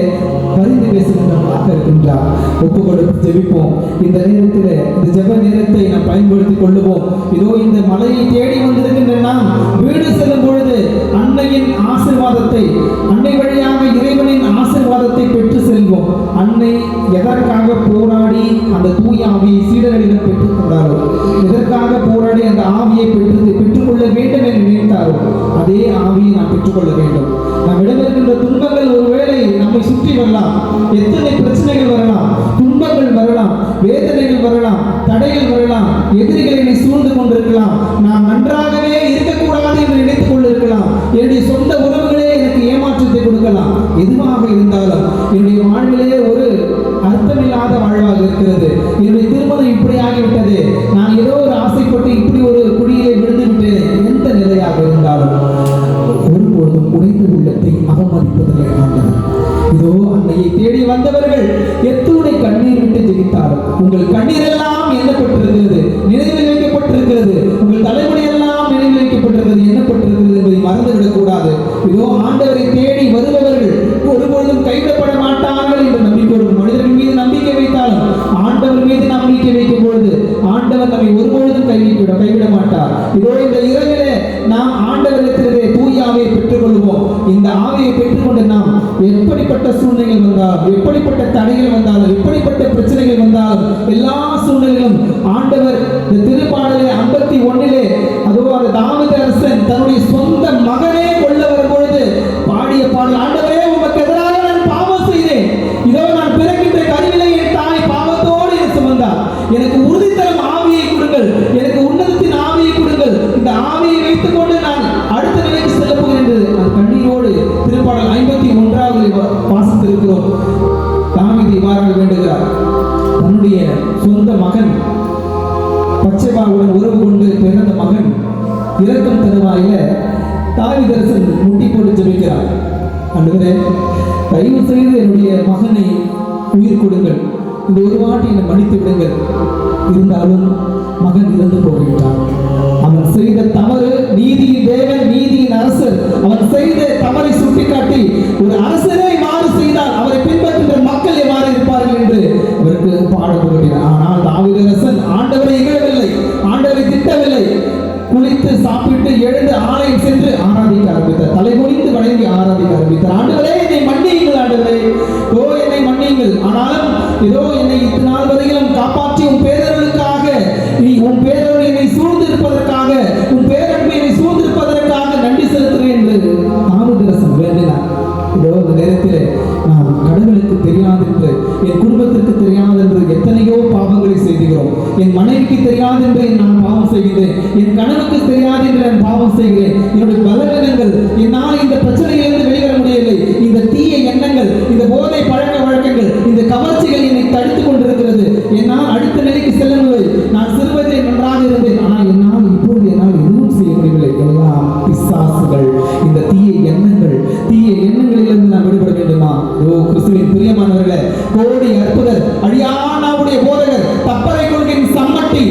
பரிந்து பேசுகின்றவர்களாக இருக்கின்றார். ஒப்பு கொடுத்து ஜெபிப்போம். இந்த நேரத்தில் இந்த ஜெப நேரத்தை நாம் பயன்படுத்திக் கொள்ளுவோம். இதோ இந்த மலையை தேடி வந்திருக்கின்ற நாம் வீடு செல்லும் பொழுது அன்னையின் ஆசீர்வாதத்தை, அன்னை வழியாக இறைவனின் ஆசீர்வாதத்தை பெற்று செல்வோம். அன்னை எதற்காக போராடி அந்த தூய ஆவியை சீடர்களிடம் பெற்றுக் கொண்டாரோ, எதற்காக போராடி அந்த ஆவியை பெற்றுக்கொள்ள வேண்டும் என்று நினைத்தாரோ, அதே ஆவியை நாம் பெற்றுக்கொள்ள வேண்டும். நம்மிடம் இருக்கின்ற துன்பங்கள் ஒருவேளை நம்மை சுற்றி வரலாம். எத்தனை பிரச்சனைகள் வரலாம், துன்பங்கள் வரலாம், வேதனைகள் வரலாம், தடைகள் வரலாம், எதிரிகளை சூழ்ந்து கொண்டிருக்கலாம். நாம் நன்றாகவே இருக்கக்கூடாது என்று நினைத்துக் கொண்டிருக்கலாம். என்னுடைய சொந்த உறவுகளே எனக்கு ஏமாற்றத்தை கொடுக்கலாம். எதுவாக இருந்தாலும் என்னுடைய வாழ்விலே ஒரு அர்த்தமில்லாத வாழ்வாக இருக்கிறது. என்னுடைய திருமணம் இப்படி ஆகிவிட்டது, நான் ஏதோ ஒரு ஆசைப்பட்டு இப்படி ஒரு குடியிலே விழுந்து விட்டேன். எந்த நிலையாக இருந்தாலும் ஒருபோதும் உடைந்த உள்ளத்தை அவமதிப்பதில்லை ஆண்டவர். இதோ அன்னையை தேடி வந்தவர்கள் எத்தனை கண்ணீர் விட்டு ஜெபித்தார்கள். உங்கள் கண்ணீர் எல்லாம் எண்ணப்பட்டிருக்கிறது, நினைவில் வைக்கப்பட்டிருக்கிறது. உங்கள் தலைமுறை எல்லாம் நினைவில் வைக்கப்பட்டிருக்கிறது, எண்ணப்பட்டிருக்கிறது என்பதை மறந்துவிடக் கூடாது. இதோ ஆண்டவரை தேடி வருபவர்கள் ஒருபொழுதும் கைவிடப்பட மாட்டார்கள் என்ற நம்பிக்கையோடு மனிதர்கள் மீது நம்பிக்கை வைத்தாலும் ஆண்டவர் மீது நம்பிக்கை வைக்கும் பொழுது ஆண்டவர் நம்மை ஒருபொழுதும் கைவிட மாட்டார். இதோ இந்த இரவிலே நாம் ஆண்டவரிடத்திலே தூய ஆவியை பெற்றுக் கொள்வோம். இந்த ஆவியை பெற்றுக்கொண்டு நாம் எப்படிப்பட்ட சூழ்நிலைகள் வந்தாலும், எப்படிப்பட்ட தடைகள் வந்தாலும், எப்படிப்பட்ட பிரச்சனைகள் வந்தாலும், எல்லா சூழ்நிலைகளும் ஆண்டவர் இந்த திருப்பாடலே 51 அதுவோ அந்த தாவீது அரசன் தன்னுடைய சொந்த மகனே கொல்ல வரும் பொழுது பாடிய பாடல், ஆண்டவரே உமக்கு எதிராக நான் பாவம் செய்தேன். இதோ நான் பிறக்கின்ற கருவிலே என் தாய் பாவத்தோடு என்னை சுமந்தார். எனக்கு உறுதி தரும் ஆவியை கொடுங்கள், எனக்கு உன்னதத்தின் ஆவியை கொடுங்கள். இந்த ஆவியை வைத்துக் கொண்டு நான் அடுத்த நிலைக்கு செல்ல போகிறேன் என்று நான் கண்ணீரோடு திருப்பாடல் 51 வாசித்திருக்கிறோம். தாவீது இவ்வாறாக வேண்டுகிறார். தன்னுடைய சொந்த மகன் பச்சைபாவுடன் உறவு கொண்டு பிறந்த மகன் இறக்கும் தருவாயில தாவீது அரசன் முட்டி போட்டு ஜெபிக்கிறார். ஆண்டவரே, தயவு செய்து என்னுடைய மகனை உயிர் கொடுங்கள், இந்த ஒரு வாட்டி என்னை மன்னித்து விடுங்கள். இருந்தாலும் மகன் இறந்து போகின்றான். அவன் செய்த தவறு, நீதியின் தேவன், நீதியின் அரசர், அவன் செய்த தவறை சுட்டிக்காட்டி ஒரு அரசரை மாறு செய்தால் அவரை பின்பற்றுகின்ற மக்கள் எவ்வாறு இருப்பார்கள் என்று அவருக்கு பாடம் புகட்டினார். ஆனால் தாவீது அரசன் ஆண்டவரை இகழவில்லை, ஆண்டவரை திட்டவில்லை. குளித்து சாப்பிட்டு எழுந்து ஆலயம் சென்று ஆராதிக்க ஆரம்பித்தார். தலைகுனிந்து வணங்கி ஆராதிக்க ஆரம்பித்தார். ஆண்டவரே என்னை மன்னியுங்கள், ஆண்டவரே ஓ என்னை மன்னியுங்கள். ஆனாலும் இதோ என்னை இத்தனை நாள் வரையிலும் காப்பாற்றி உன் பேரர்களுக்காக, நீ உன் பேரர்கள் என்னை சூழ்ந்திருப்பதற்காக, உன் பேரன்பு என்னை சூழ்ந்திருப்பதற்காக நன்றி செலுத்துகிறேன் என்று தாவீது வேண்டினார். இதோ இந்த நேரத்தில் நாம் கடவுளுக்கு தெரியாது என்று, என் குடும்பத்திற்கு தெரியாது என்று எத்தனையோ பாவங்களை செய்கிறோம். என் மனைவிக்கு தெரியாது என்று நான் பாவம் செய்கிறேன், என் கணவனுக்கு தெரியாது என்று நான் பாவம் செய்கிறேன். என்னுடைய பலவீனங்கள், என்னால் இந்த பிரச்சனையிலிருந்து வெளிவர முடியவில்லை. இந்த தீய எண்ணங்கள், இந்த போதை பழக்க வழக்கங்கள், இந்த கவர்ச்சிகள் என்னை தடுத்துக் கொண்டிருக்கிறது. என்னால் அடுத்த நிலைக்கு செல்லவில்லை. நான் சிறுவயதில் நன்றாக இருந்தேன், ஆனால் என்னால் இப்பொழுது என்னால் எதுவும் செய்ய முடியவில்லை. எல்லாம் பிசாசுகள், இந்த தீய எண்ணங்களிலிருந்து நாம் விடுபட வேண்டுமா? ஓ கிறிஸ்துவின் பிரியமானவர்களே, கோடி அற்புதர், அழியானாவுடைய போதகர், தப்பறை கொள்கையின் சம்மட்டி,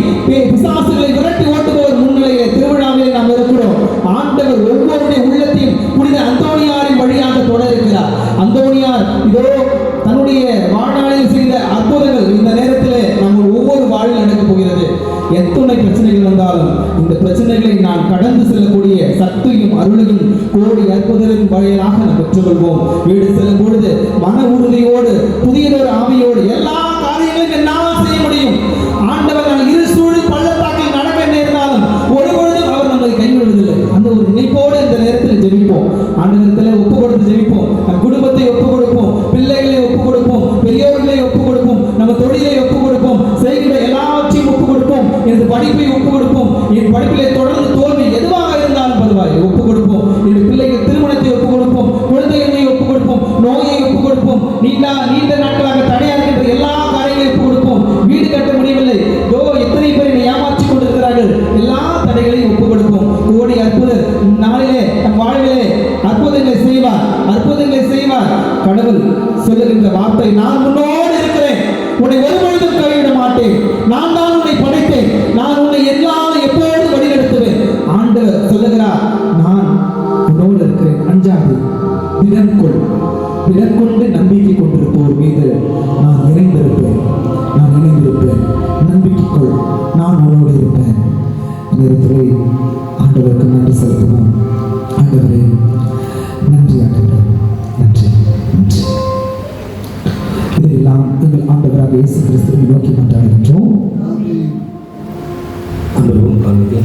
பிசாசுகளை விரட்டி ஓட்டுபவர் முன்னிலையிலே திருவிழாவிலே நாம் இருக்கிறோம். ஆண்டவர் ஒவ்வொருடைய உள்ளத்தையும் புனித அந்தோனியாரின் வழியாக தொடர்கிறார். அந்தோனியார் இதோ தன்னுடைய வாழ்நாளில் செய்த அற்புதங்கள் இந்த நேரத்திலே நம்ம ஒவ்வொரு வாழ்வில் நடக்கப் போகிறது. எத்தனை பிரச்சனைகள் வந்தாலும் இந்த பிரச்சனைகளை நான் கடந்து செல்லக்கூடிய சக்தியும் அருளையும் கோடி அற்புதரின் வழியாக நாம் பெற்றுக்கொள்வோம். வீடு செல்லும் பொழுது மன உறுதியோடு, புதியதொரு ஆவியோடு, எல்லா காரியங்களும் படிப்பை ஒப்பு கொடுப்போம். என் படிப்பிலே தொடர்ந்து தோல்வி எதுவாக இருந்தாலும் பரவாயில்லை, ஒப்பு கொடுப்போம். என் பிள்ளைக்கு திருமணத்தை ஒப்பு கொடுப்போம், குழந்தைகளை ஒப்பு கொடுப்போம், நோயை ஒப்பு கொடுப்போம், நீண்ட நாட்களாக தடையாக இருக்கின்ற எல்லா காரியங்களையும் ஒப்பு கொடுப்போம். வீடு கட்ட முடியவில்லை, எத்தனை பேர் என்னை ஏமாற்றி கொண்டிருக்கிறார்கள், எல்லா தடைகளையும் ஒப்பு கொடுப்போம். கோடி அற்புதர் நாளிலே நம் வாழ்விலே அற்புதங்களை செய்வார், அற்புதங்களை செய்வார். கடவுள் சொல்லுகின்ற வார்த்தை, நான் உன்னோடு இருக்கிறேன், உன்னை ஒரு பொழுதும் கைவிட மாட்டேன், நான் தான் உன்னை படைத்தேன், நான் உன்னை எல்லாரும் எப்போதும் வழிநடத்துவேன். ஆண்டவர் சொல்லுகிறார், நான் உன்னோடு இருக்கிறேன், அஞ்சாது, திடன் கொண்டு நம்பிக்கை கொண்டிருப்போர் மீது நான் இணைந்திருப்பேன், நான் இணைந்திருப்பேன். நம்பிக்கை கொள், நான் உன்னோடு இருப்பேன். நேரத்திலே ஆண்டவருக்கு நன்றி செலுத்துவோம். ஆண்டவரே நன்றி, ஆண்டவரே நன்றி, நன்றி. இதையெல்லாம் எங்கள் ஆண்டவராக இயேசு கிறிஸ்துவை நோக்கி கொண்டாடுகின்றோம். அன்பரும் அமைதி.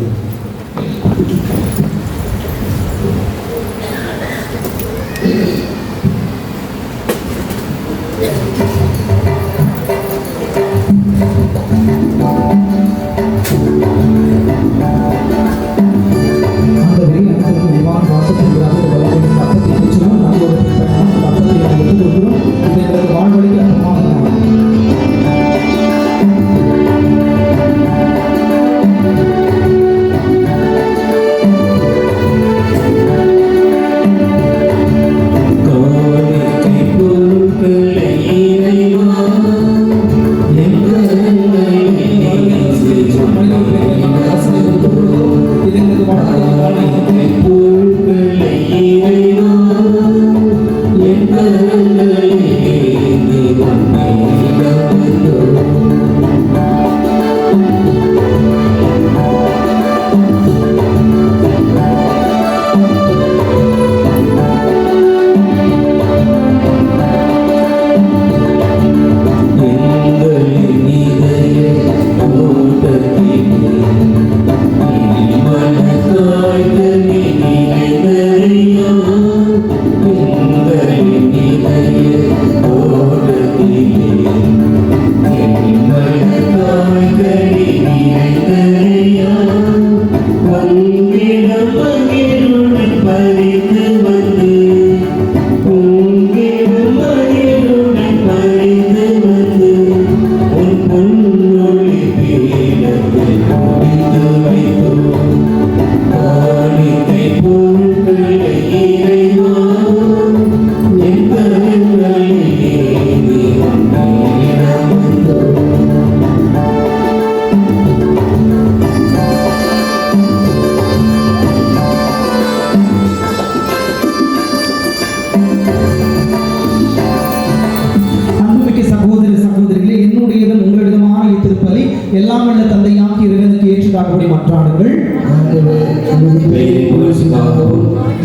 எல்லாம் வல்ல தந்தையாகிய இறைவனுக்கு ஏற்றதாகபடி மன்றாடுங்கள்.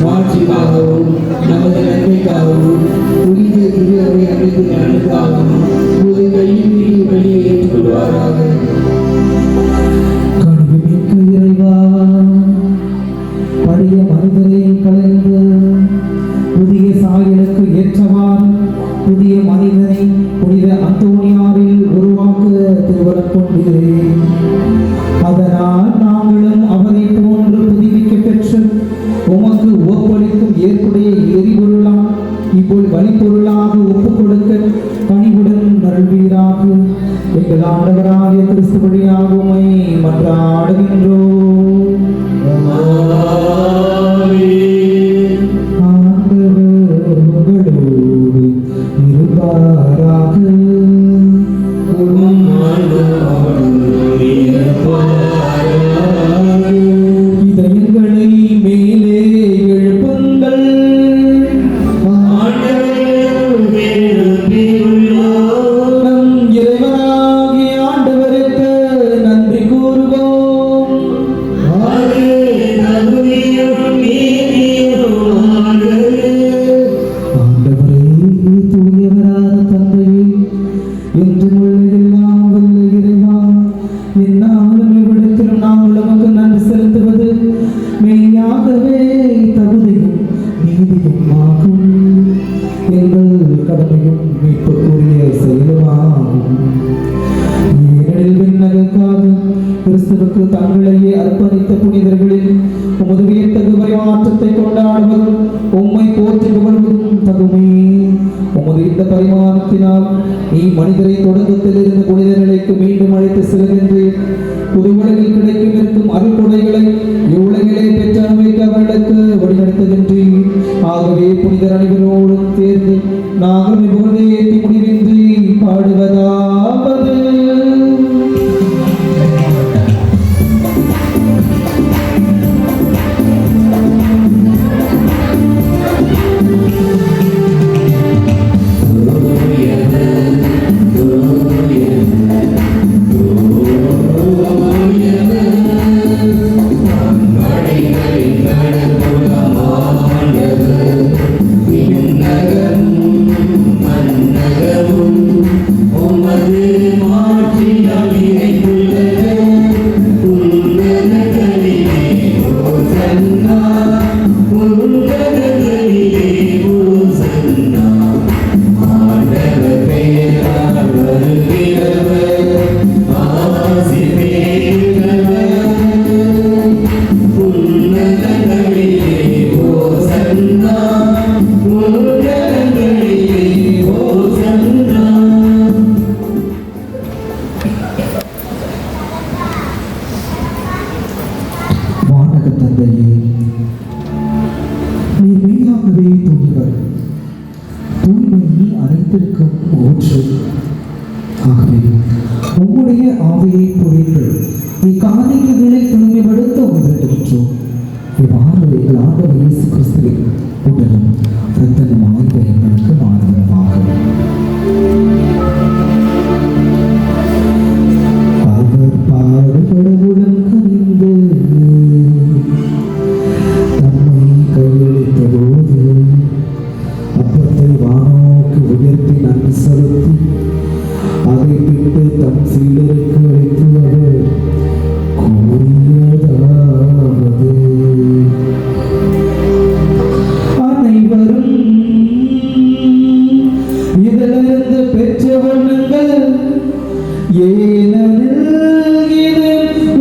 வாழ்ச்சிக்காகவும் நமது நன்மைக்காகவும் புனித திருவை அமைத்து நலனுக்காகவும் வெளியே ஏற்றுக்கொள்வாராக. கடுமைக்கு இறைவா, பழைய மனிதரை கலைந்து புதிய சாயலுக்கு ஏற்றவாறு புதிய மனிதனை புனித அந்தோனியாரில் உருவாக்க திருவரம் கொண்டீரேன். அதனால் நாங்களும் அவரை போன்று புதுப்பிக்க பெற்று உமக்கு ஒப்பளிக்கும் ஏற்புடைய எரிபொருளாக இப்போது வழிபொருளாக ஒப்புக் கொடுக்க பணிவுடன் நல்வீராக. எங்கள் ஆண்டவராகிய கிறிஸ்து வழியாக உம்மை மன்றாடுகின்றோம். ஆண்டவர் உங்களோடு இருப்பாராக. இதயங்களை மேலே எழுப்புங்கள். நம் இறைவனாகிய ஆண்டவருக்கு நன்றி கூறுவோம். கிறிஸ்துவுக்கு தங்களையே அர்ப்பணித்த புனிதர்களில் உமது வியத்தகு பரிமாற்றத்தை கொண்டாடுவதும் உம்மை போற்றி புகழ்வதும் தகுமே. உமது இந்த பரிமாணத்தினால் நீ மனிதரை தொடக்கத்திலிருந்து புனித நிலைக்கு மீண்டும் அழைத்து செல்கின்ற புது உலகில் கிடைக்கும் இருக்கும் அருள் கொடைகளை இவ்வுலகிலே பெற்று அனுபவிக்க அவர்களுக்கு வழிநடத்துகின்றீர். ஆகவே புனிதர் அனைவரோடும் தேர்ந்து நாங்கள் புகழை ஏற்றி முடிவின்றி பாடுவதாவது. உம்முடைய ஆவியை பொழிந்து இக்காரியங்களை தூய்மைப்படுத்த உதவுகின்றோம். இவ்வாறு எங்கள் ஆண்டவர் இயேசு கிறிஸ்துவின் உடலும் இரத்தமுமாய் எங்களுக்கு மாறுவதாக. அவர் பாடுபடவுடன் கனிந்து தம்மை கையளித்த போது அப்பத்தை வானோக்கி உயர்த்தி நன்றி செலுத்தி அதை பிட்டு தம் சீடருக்கு அளித்து அவர் கூறியதாவது, அனைவரும் இதிலிருந்து பெற்றவர்கள் ஏனெனில் இது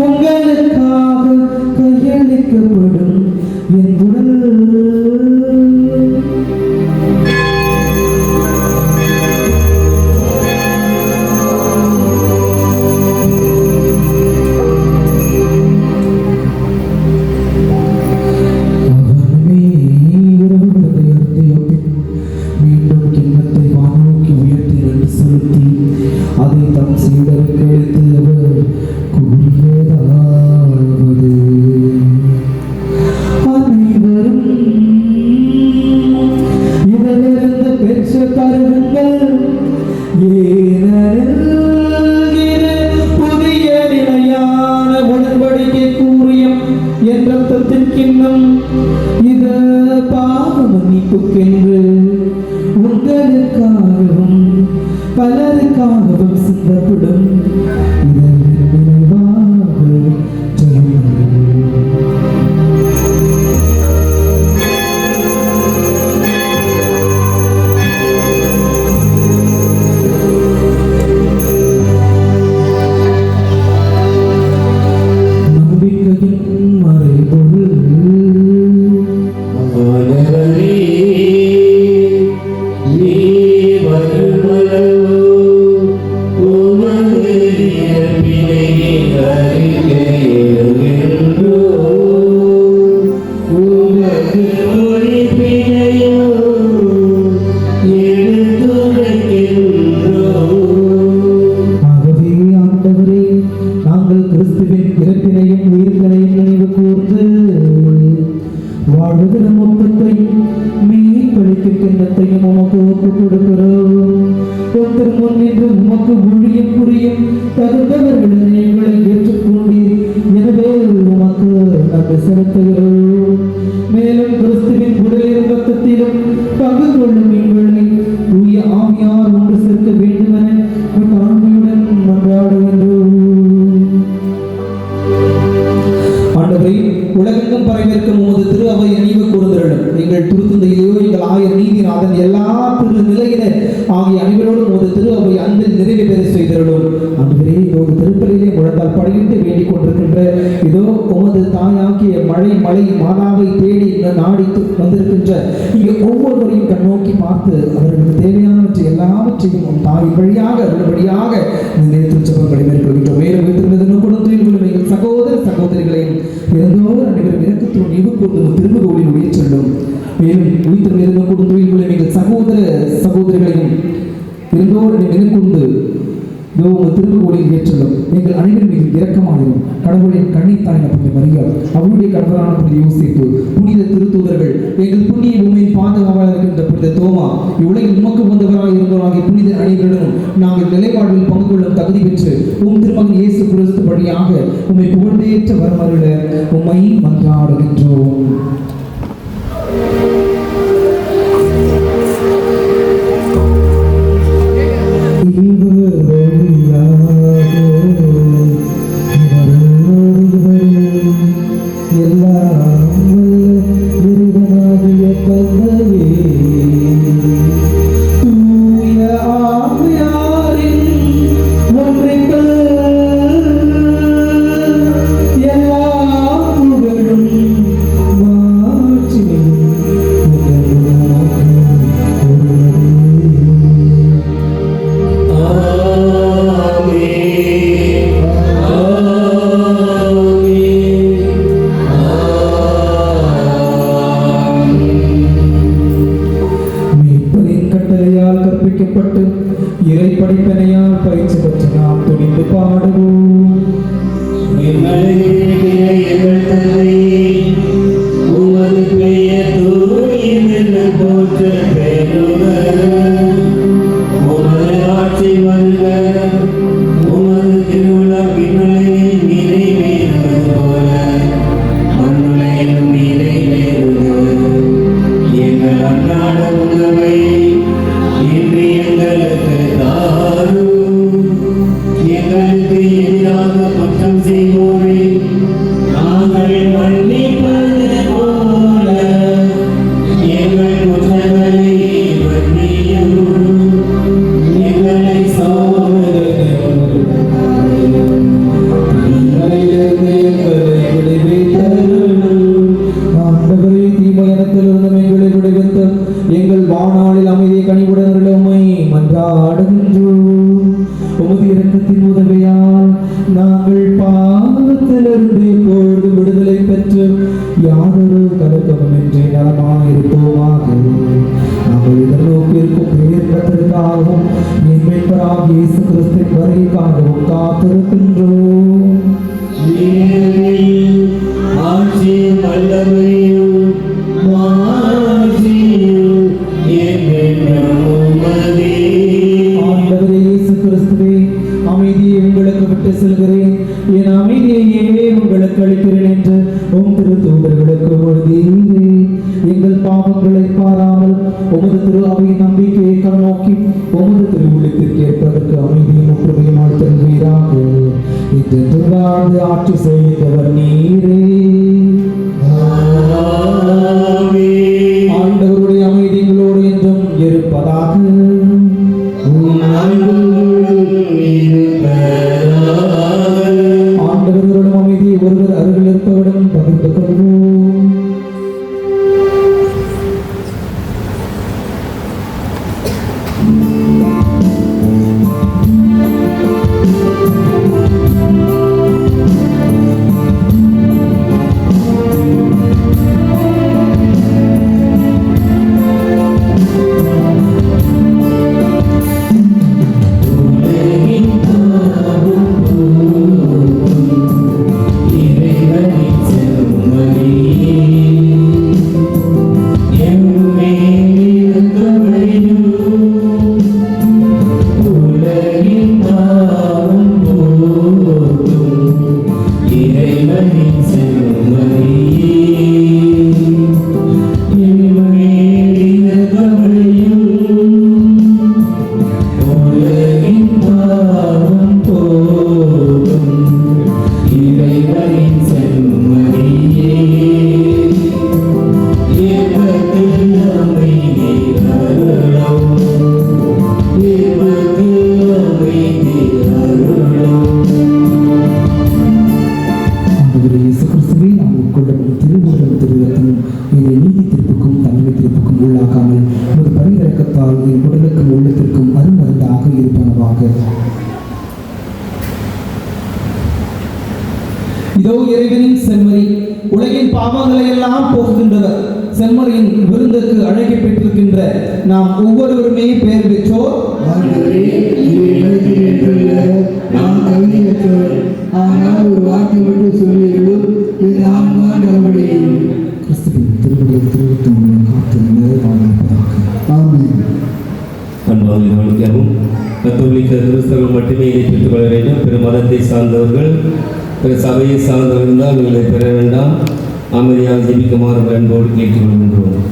உங்களுக்காக கையளிக்கப்படும் என் உடல். அதை தம் சீடருக்கு அளித்து அவர் கூறியதாவது, அனைவரும் இதிலிருந்து பெற்ற கருங்கள் ஏனெனில் இது புதிய நிலையான உடன்படிக்கை கூறிய என் ரத்தத்தின் கிண்ணம். இது பாவ மன்னிப்புக்கென்று உங்களுக்காகவும் பலருக்காகவும் சிந்தப்படும். இதன் நினைவாக நம்பிக்கையின் மறைபொருள் மேலும் கிறிஸ்துவின் உடலின் ரத்தத்திலும் பங்கு கொள்ளும் எங்களை தூய ஆவியார் ஒன்று சேர்க்க வேண்டுமென தாழ்மையுடன் மன்றாடுகின்றோம். ஆண்டவரே, உலகெங்கும் பரவியிருக்கும் உமது திரு அவை நினைவு கூர்ந்திருடும். எங்கள் திருத்தந்தையிலேயோ எங்கள் ஆயர் நீதிநாதன் எல்லா திரு நிலையினர் ஆகிய அனைவரோடும் உமது திரு அவை அன்பில் நிறைவு பெற செய்திருடும். ஆண்டவரே, ஒரு திருப்பலியிலே முழந்தால் படையிட்டு வேண்டிக் கொண்டிருக்கிற மலை மாதாவை தேடி நாடி வந்திருக்கின்ற இங்கே ஒவ்வொருவரையும் கண்ணோக்கி பார்த்து அவர்களுக்கு தேவையானவற்றை எல்லாவற்றையும் உன் தாய் வழியாக அருள்படியாக நினைத்து ஜெபங்களை மேற்கொள்கின்றோம். மேலும் வைத்திருந்தது குழந்தைகள் எங்கள் சகோதர சகோதரிகளையும் இருந்தோர் அனைவரும் இறக்கத்தோடு நினைவு கூர்ந்து திரும்புகோளில் உயிர் செல்லும். மேலும் உயிர்த்திருந்த குடும்பங்களையும் எங்கள் சகோதர சகோதரிகளையும் இருந்தோர் நினைவு கூர்ந்து திரும்புகோளில் ஏற்றலும். எங்கள் அனைவரும் மீது இரக்கமாயிரும். கடவுளின் கண்ணித்தாய் புனித மரியா, அவருடைய கடவுளான புனித யோசேப்பு, புனித திருத்தூதர்கள், எங்கள் புண்ணிய பூமியின் பாதுகாவலாக இருக்கின்ற புனித தோமா, இவ்வுலகில் உமக்கு வந்தவராக இருந்தவராகிய புனித அனைவருடனும் நாங்கள் நிலைப்பாடுகளில் பங்கு கொள்ளும் தகுதி பெற்று மகன் இயேசு கிறிஸ்து வழியாக உம்மை புகழ்ந்தேற்ற வரமருள உம்மை மன்றாடுகின்றோம். இறை படிப்பனையால் பயிற்சி பெற்ற நாம் துணிந்து பாடுவோம். எங்கள் தந்தை, உமது பெயர் தூயதென போற்ற பெறுக. உமது ஆட்சி வருக. உமது திருவுளம் விண்ணுலகில் நிறைவேறுவது போல மண்ணுலகிலும் நிறைவேறுக. எங்கள் அன்றாட உணவை இன்று எங்களுக்கு தாரும். எங்களுக்கு எதிராக குற்றம் செய்வோரை நாங்கள் மன்னிப்பது போல எங்கள் குற்றங்களை மன்னியும். எங்களை சோதனையிலிருந்து எங்களை விடுவித்தருளும். ஆண்டவரே, தீமையனத்திலிருந்து எங்களை விடுவித்து எங்கள் வாழ்நாளில் அமைதியை கனிவுடன் உம்மை மன்றாடுகின்றோம். உமது இரக்கத்தின் உதவியால் நாங்கள் பாவத்திலிருந்து இப்பொழுது விடுதலை பெற்று யாதொரு கலக்கமின்றி நலமாயிருப்போமாக. நாங்கள் இதற்கு இருக்கும் பேரிடத்திற்காகவும் எங்கள் இயேசு கிறிஸ்துவின் வருகைக்காகவும் காத்திருக்கின்றோம். ஆட்சியும் வல்லமையும் மாட்சியும் என்றென்றும் உமதே. ஆண்டவரே இயேசு கிறிஸ்துவே, அமைதியை உங்களுக்கு விட்டு செல்கிறேன், என் அமைதியையே உங்களுக்கு அளிக்கிறேன் என்று உம் திருத்தூதர்களுக்கு மொழிந்தீரே. எங்கள் பாவங்களை பாராமல் உமது திரு அவையின் நம்பிக்கையை கண்ணோக்கி உமது திருவுளத்திற்கு ஏற்பதற்கு அமைதியும் ஒற்றுமையும் அளித்தல்வீராக. இன்று வாழ்ந்து ஆட்சி செய்தவர் நீரே. ஆண்டவருடைய அமைதி எங்களோடு என்றும் இருப்பதாக. ஆண்டவர்களும் அமைதியை ஒருவர் அருகில் இருப்பவருடன் பகிர்ந்து கொள்வோம். இதோ இறைவனின் செம்மறி, உலகின் பாவங்களை எல்லாம் போக்குகின்றவர். செம்மறியின் விருந்துக்கு அழைக்கப் பெற்றிருக்கின்ற நாம் ஒவ்வொருவருமே பெயர் பெற்றோர். ஆண்டவரே, நீர் எனக்கு சொல்ல நான் தகுதியற்றவர். ஆனால் ஒரு வார்த்தை மட்டும் சொல்லியிருந்தும் இது நான் கவனிக்கிறேன். கிறிஸ்துவின் திருவிழியை தெரிவித்து உங்களை காத்து நிறைவாக. ஆமென். அன்பாக கவனிக்கவும். கத்தோலிக்க கிறிஸ்தவர்கள் மட்டுமே இதை பெற்றுக் கொள்ள வேண்டும். பிற மதத்தை சார்ந்தவர்கள், பிற சபையை சார்ந்தவர்கள் இருந்தால் இவர்களை பெற வேண்டாம். அமைதியாக ஜெபிக்குமாறு அன்போடு கேட்டுக்கொள்கின்றோம்.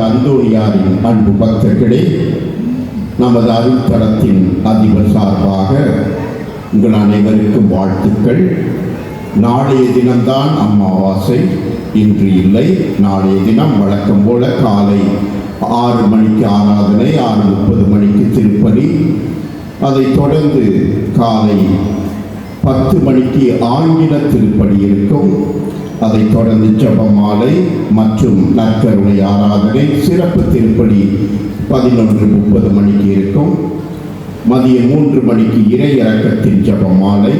அந்தோணியாரின் அன்பு பக்தர்களே, நமது அருள்தலத்தின் அதிபர் சார்பாக உங்கள் அனைவருக்கும் வாழ்த்துக்கள். நாளைய தினம்தான் அமாவாசை, இன்று இல்லை. நாளைய தினம் வழக்கம் போல காலை 6 மணிக்கு ஆராதனை, 6:30 மணிக்கு திருப்பலி, அதைத் தொடர்ந்து காலை 10 மணிக்கு ஆங்கில திருப்பலி இருக்கும். அதைத் தொடர்ந்து ஜெபமாலை மற்றும் நற்கருணை ஆராதனை, சிறப்பு திருப்பலி 11:30 மணிக்கு இருக்கும். மதியம் 3 மணிக்கு இறை இறக்கத்தின் ஜெபமாலை,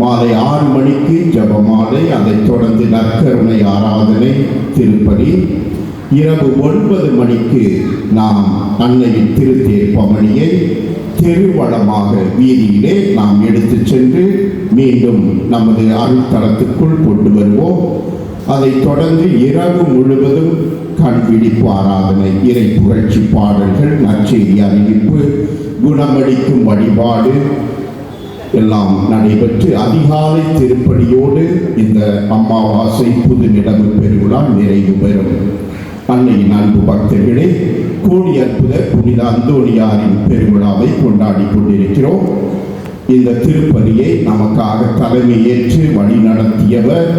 மாலை 6 மணிக்கு ஜெபமாலை, அதைத் தொடர்ந்து நற்கருணை ஆராதனை, திருப்பலி. இரவு 9 மணிக்கு நாம் அன்னையின் திருத்தேர் பவனியை தெருவளமாக வீதியிலே நாம் எடுத்து சென்று மீண்டும் நமது அருள்தலத்துக்குள் கொண்டு வருவோம். அதைத் தொடர்ந்து இரவு முழுவதும் கண் விழிப்பு ஆராதனை, இறை புகழ்ச்சி பாடல்கள், நற்செய்தி அறிவிப்பு, குணமளிக்கும் வழிபாடு எல்லாம் நடைபெற்று அதிகாலை திருப்பலியோடு இந்த அமாவாசை புதுநிலவு பெருவிழா நிறைவு பெறும். அன்னையின் அன்பு பக்தர்களே, கோடி அற்புத புனித அந்தோணியாரின் பெருவிழாவை கொண்டாடி கொண்டிருக்கிறோம். இந்த திருப்பலியை நமக்காக தலைமை ஏற்று வழி நடத்தியவர்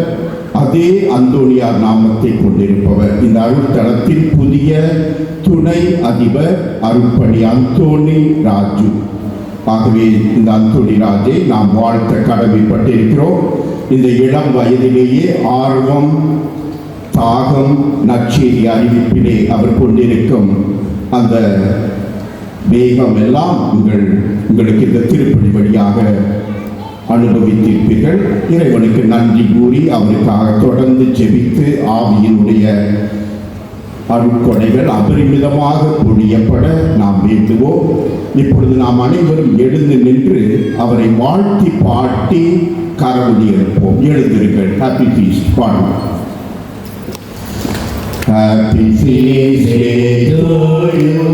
அதே அந்தோணியார் நாமத்தை கொண்டிருப்பவர், இந்த அருள்தலத்தின் புதிய துணை அதிபர் அருட்பணி அந்தோணி ராஜு. ஆகவே இந்த அந்தோணி ராஜை நாம் வாழ்த்த கடமைப்பட்டிருக்கிறோம். இந்த இளம் வயதிலேயே ஆர்வம், தாகம், நற்செய்தி அறிவிப்பிலே அவர் கொண்டிருக்கும் அந்த வேகம் எல்லாம் உங்களுக்கு இந்த திருப்பலி வழியாக அனுபவித்திருப்பீர்கள். இறைவனுக்கு நன்றி கூறி அவருக்காக தொடர்ந்து ஜெபித்து ஆவியினுடைய அருட்கொடைகள் அபரிமிதமாக பொழியப்பட நாம் வேண்டுவோம். இப்பொழுது நாம் அனைவரும் எழுந்து நின்று அவரை வாழ்த்தி பாட்டி கரவொலி எழுப்போம். எழுந்திருங்கள். ஹாப்பி ஃபீஸ்ட் பாடுவோம். Happy feast day to you.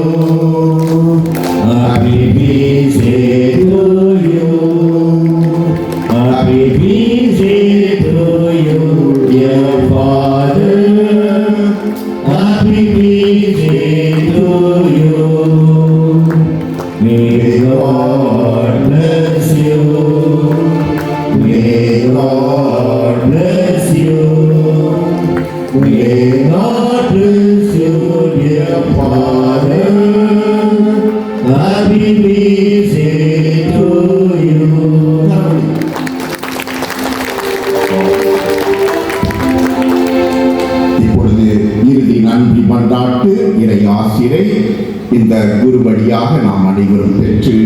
Happy feast day to you. Happy feast day to you, dear Father. Happy feast day to you. May God bless you. May God bless you. May God bless you, dear Father. Happy feast day to you. இப்பொழுது இறுதி நன்றி மன்றாட்டு இறை ஆசிரை இந்த குருவடியாக நாம் அனைவரும் பெற்று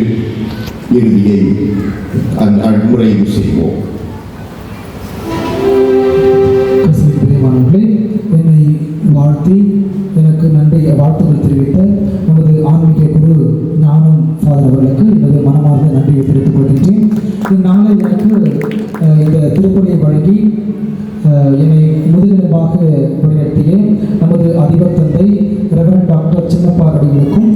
இறுதியை அந்த முறைவு செய்வோம். பிரியமானவர்களே, என்னை வாழ்த்தி எனக்கு நன்றி வாழ்த்துக்கள் தெரிவித்த நமது ஆன்மீக குரு ஞானம் ஃபாதர் அவர்களுக்கு எனது மனமார்ந்த நன்றியை தெரிவித்துக் கொள்கின்றேன். இந்நாளை எனக்கு இந்த திருப்பலியை வழங்கி என்னை முதுகெலும்பாக வழிநடத்திய நமது அதிபர் தந்தை ரெவரண்ட் டாக்டர் சின்னப்பா அடிகளுக்கும்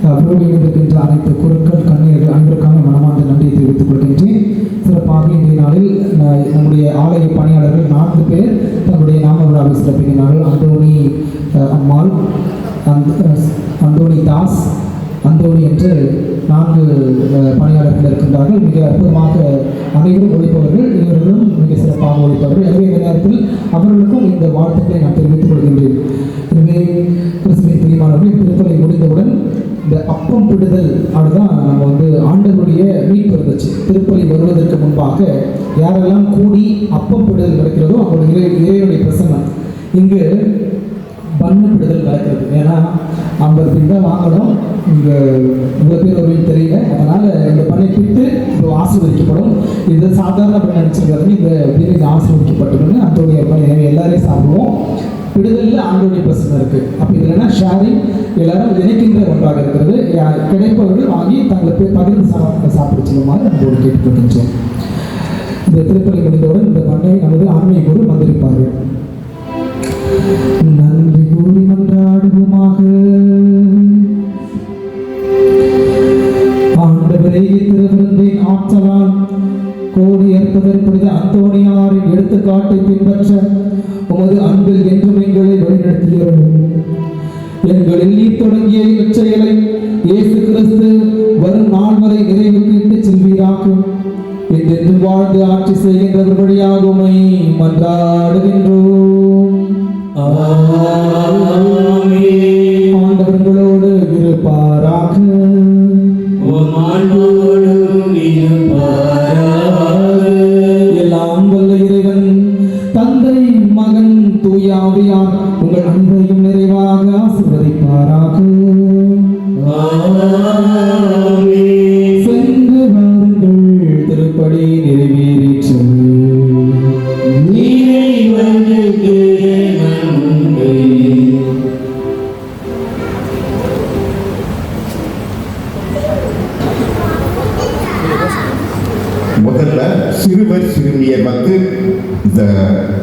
அவரோடு இருக்கின்ற அனைத்து குருக்கள் கண்ணியர்கள் அனைவருக்கான மனமார்ந்த நன்றியை தெரிவித்துக் கொள்கின்றேன். சிறப்பாக இன்றைய நாளில் நம்முடைய ஆலய பணியாளர்கள் 4 பேர் தங்களுடைய நாம விழாவை சிறப்பிக்கிறார்கள். அந்தோணி அம்மாள், அந்தோணி தாஸ், அந்தோணி என்று 4 பணியாளர்கள் இருக்கின்றார்கள். மிக அற்புதமாக அனைவரும் உழைப்பவர்கள், இவர்களும் மிக சிறப்பாக உழைப்பவர்கள். எனவே இந்த நேரத்தில் அவர்களுக்கும் இந்த வாழ்த்துக்களை நான் தெரிவித்துக் கொள்கின்றேன். எனவே கிறிஸ்துவின் பிரியமானவர்கள், திருப்பலி முடிந்தவுடன் இந்த அப்பம் பிடுதல் அதுதான் நம்ம ஆண்டவருடைய மீட்பு இருந்துச்சு. திருப்பலி வருவதற்கு முன்பாக யாரெல்லாம் கூடி அப்பம் பிடுதல் நடக்கிறதோ அவங்களுடைய இறைவனுடைய பிரசன்னம். இங்கு பண்ணு பிடுதல் நடக்கிறது. ஏன்னா 50 பின் தான் வாங்கணும். இங்கே இவ்வளோ பேர் வருவீங்க தெரியல. அதனால் இந்த பண்ணை பிட்டு இப்போ ஆசீர்வதிக்கப்படும். இது சாதாரண பண்ண நினச்சிருக்காருங்க. இந்த பிரிவு ஆசீர்வதிக்கப்பட்டிருக்கு. அந்தோடைய பண்ணை எல்லாரையும் சாப்பிடுவோம். விடுதலில் ஆண்டோடைய பிரச்சனை இருக்குது. அப்போ இதில் என்ன ஷேரிங், எல்லாரும் இணைக்கின்ற ஒன்றாக இருக்கிறது. கிடைப்பவர்கள் வாங்கி தங்களை பகிர்ந்து சாப்பிட சொல்லுமாறு நம்மளோடு கேட்டுக்கொள்கின்றோம். இந்த திருப்பலி முடிந்தவுடன் இந்த பண்ணை நமது ஆன்மீக குரு வந்திருப்பார்கள். நன்றி கூறி மன்றாடுவோமாக. ஆண்டவரே, திருவிருந்தின் ஆற்றலால் கோடி ஏற்பதற்படித அந்தோணியாரின் எடுத்துக்காட்டை பின்பற்ற உமது அன்பில் என்றும் எங்களை வழிநடத்தியவர்கள். எங்களில் நீர் தொடங்கிய இச்செயலை இயேசு கிறிஸ்து வரும் நாள் வரை நிறைவுக்கு இட்டுச் செல்வீராக. என்றென்று வாழ்ந்து ஆட்சி செய்கின்றவர் வழியாக உம்மை மன்றாடுகின்றோம். ஆண்டவர்களோடு இருப்பாராக. எல்லாம் வல்ல இறைவன் தந்தை, மகன், தூய ஆவியார் உங்கள் அன்பையும் நிறைவாக ஆசீர்வதிப்பாராக. சென்று வாருங்கள், திருப்படி நிறைவேறிற்று. முதல்ல சிறுவர் சிறுமியர் இந்த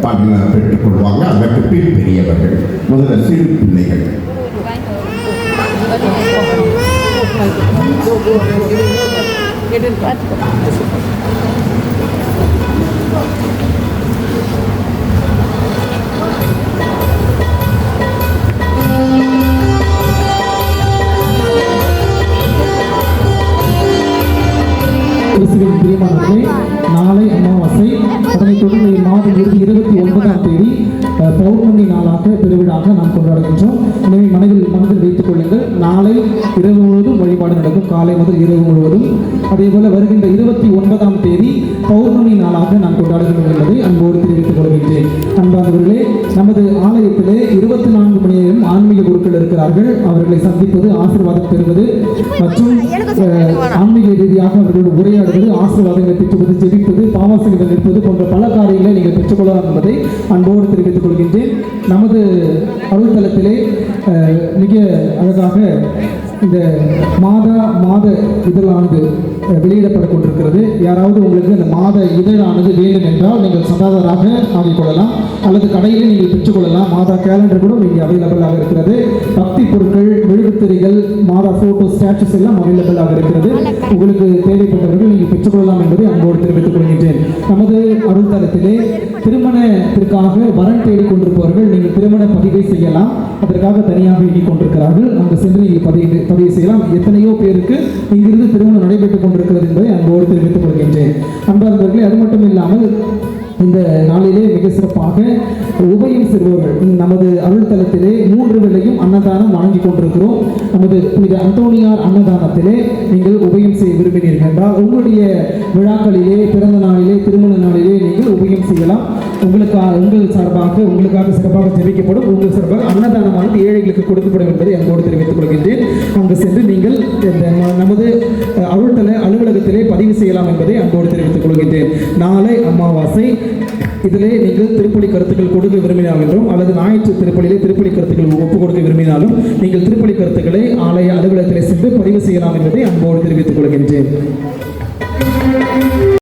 பாடலை பெற்றுக் கொள்வாங்க. அதற்கு பின் பெரியவர்கள். முதல்ல சிறு பிள்ளைகள். கிறிஸ்துவின் பிரியமானவர்களே, நாளை அமாவாசை. அதனைத் தொடர்ந்து மாதம் 29ஆம் தேதி பௌர்ணமி நாளாக பெருவிழாக நாம் கொண்டாடுகின்றோம். எனவே மனதில் வைத்துக் கொள்ளுங்கள். நாளை இரவு முழுவதும் வழிபாடு நடக்கும், காலை முதல் இரவு முழுவதும். அதே போல வருகின்ற 29ஆம் தேதி பௌர்ணமி நாளாக நாம் கொண்டாடுகின்றோம் என்பதை அன்போடு தெரிவித்துக் கொள்கின்றேன். அன்பானவர்களே, நமது ஆலயத்திலே 24 மணி நேரம் ஆன்மீக குருக்கள் இருக்கிறார்கள். அவர்களை சந்திப்பது, ஆசீர்வாதம் பெறுவது மற்றும் ஆன்மீக ரீதியாக அவர்களோடு உரையாடுவது, ஆசீர்வாதங்களை பெற்றுவது, ஜெபிப்பது, பாவாசனைகள் இருப்பது போன்ற பல காரியங்களை நீங்கள் பெற்றுக்கொள்ளலாம் என்பதை அன்போடு தெரிவித்துக் கொள்கின்றேன். நமது அருள்தலத்திலே மிக அழகாக இந்த மாத இதழானது வெளியிடப்பட்டுக் கொண்டிருக்கிறது. யாராவது உங்களுக்கு இந்த மாத இதழானது வேண்டும் என்றால் நீங்கள் சந்தாதாராக ஆகிக் கொள்ளலாம் அல்லது கடையிலே நீங்கள் பெற்றுக்கொள்ளலாம். மாதா கேலண்டர் கூட இங்கே அவைலபிளாக இருக்கிறது. பக்தி பொருட்கள், மெழுகுத்திரைகள், மாதா போட்டோ, ஸ்டாச்சுஸ் எல்லாம் அவைலபிளாக இருக்கிறது. உங்களுக்கு தேவைப்பட்டவர்கள் நீங்கள் பெற்றுக்கொள்ளலாம் என்பதை அன்போடு தெரிவித்துக் கொள்கின்றேன். நமது அருள்தலத்திலே திருமணத்திற்காக வரன் தேடிக் கொண்டிருப்பவர்கள் நீங்கள் திருமண பதிவை செய்யலாம். அதற்காக தனியாக எண்ணிக் கொண்டிருக்கிறார்கள். அங்கு சென்று நீங்கள் பதிவு செய்யலாம். எத்தனையோ பேருக்கு இங்கிருந்து திருமணம் நடைபெற்றுக் கொண்டிருக்கிறது என்பதை அன்போடு தெரிவித்துக் கொள்கின்றேன். அன்பார்ந்தவர்களே, அது மட்டும் இல்லாமல் இந்த நாளிலே மிக சிறப்பாக உபயம் செல்பவர்கள் நமது அருள்தலத்திலே 3 வேளையும் அன்னதானம் வழங்கி கொண்டிருக்கிறோம். நமது புனித அந்தோணியார் அன்னதானத்திலே நீங்கள் உபயம் செய்ய விரும்பினீர்கள் என்றால் உங்களுடைய விழாக்களிலே, பிறந்த நாளிலே, திருமண நாளிலே நீங்கள் உபயம் செய்யலாம். உங்கள் சார்பாக உங்களுக்காக சிறப்பாக ஜெபிக்கப்படும். உங்கள் சார்பாக அன்னதானமானது ஏழைகளுக்கு கொடுக்கப்படும் என்பதை அன்போடு தெரிவித்துக் கொள்கின்றேன். அங்கு சென்று நீங்கள் நமது அருள்தல அலுவலகத்திலே பதிவு செய்யலாம் என்பதை அன்போடு தெரிவித்துக் கொள்கின்றேன். நாளை அமாவாசை. இதிலே நீங்கள் திருப்பலி கருத்துக்கள் கொடுக்க விரும்பினால் என்றும் அல்லது ஞாயிற்று திருப்பலியிலே திருப்பலி கருத்துக்கள் ஒப்புக் கொடுக்க விரும்பினாலும் நீங்கள் திருப்பலி கருத்துக்களை ஆலய அலுவலகத்திலே சென்று பதிவு செய்யலாம் என்பதை அன்போடு தெரிவித்துக் கொள்கின்றேன்.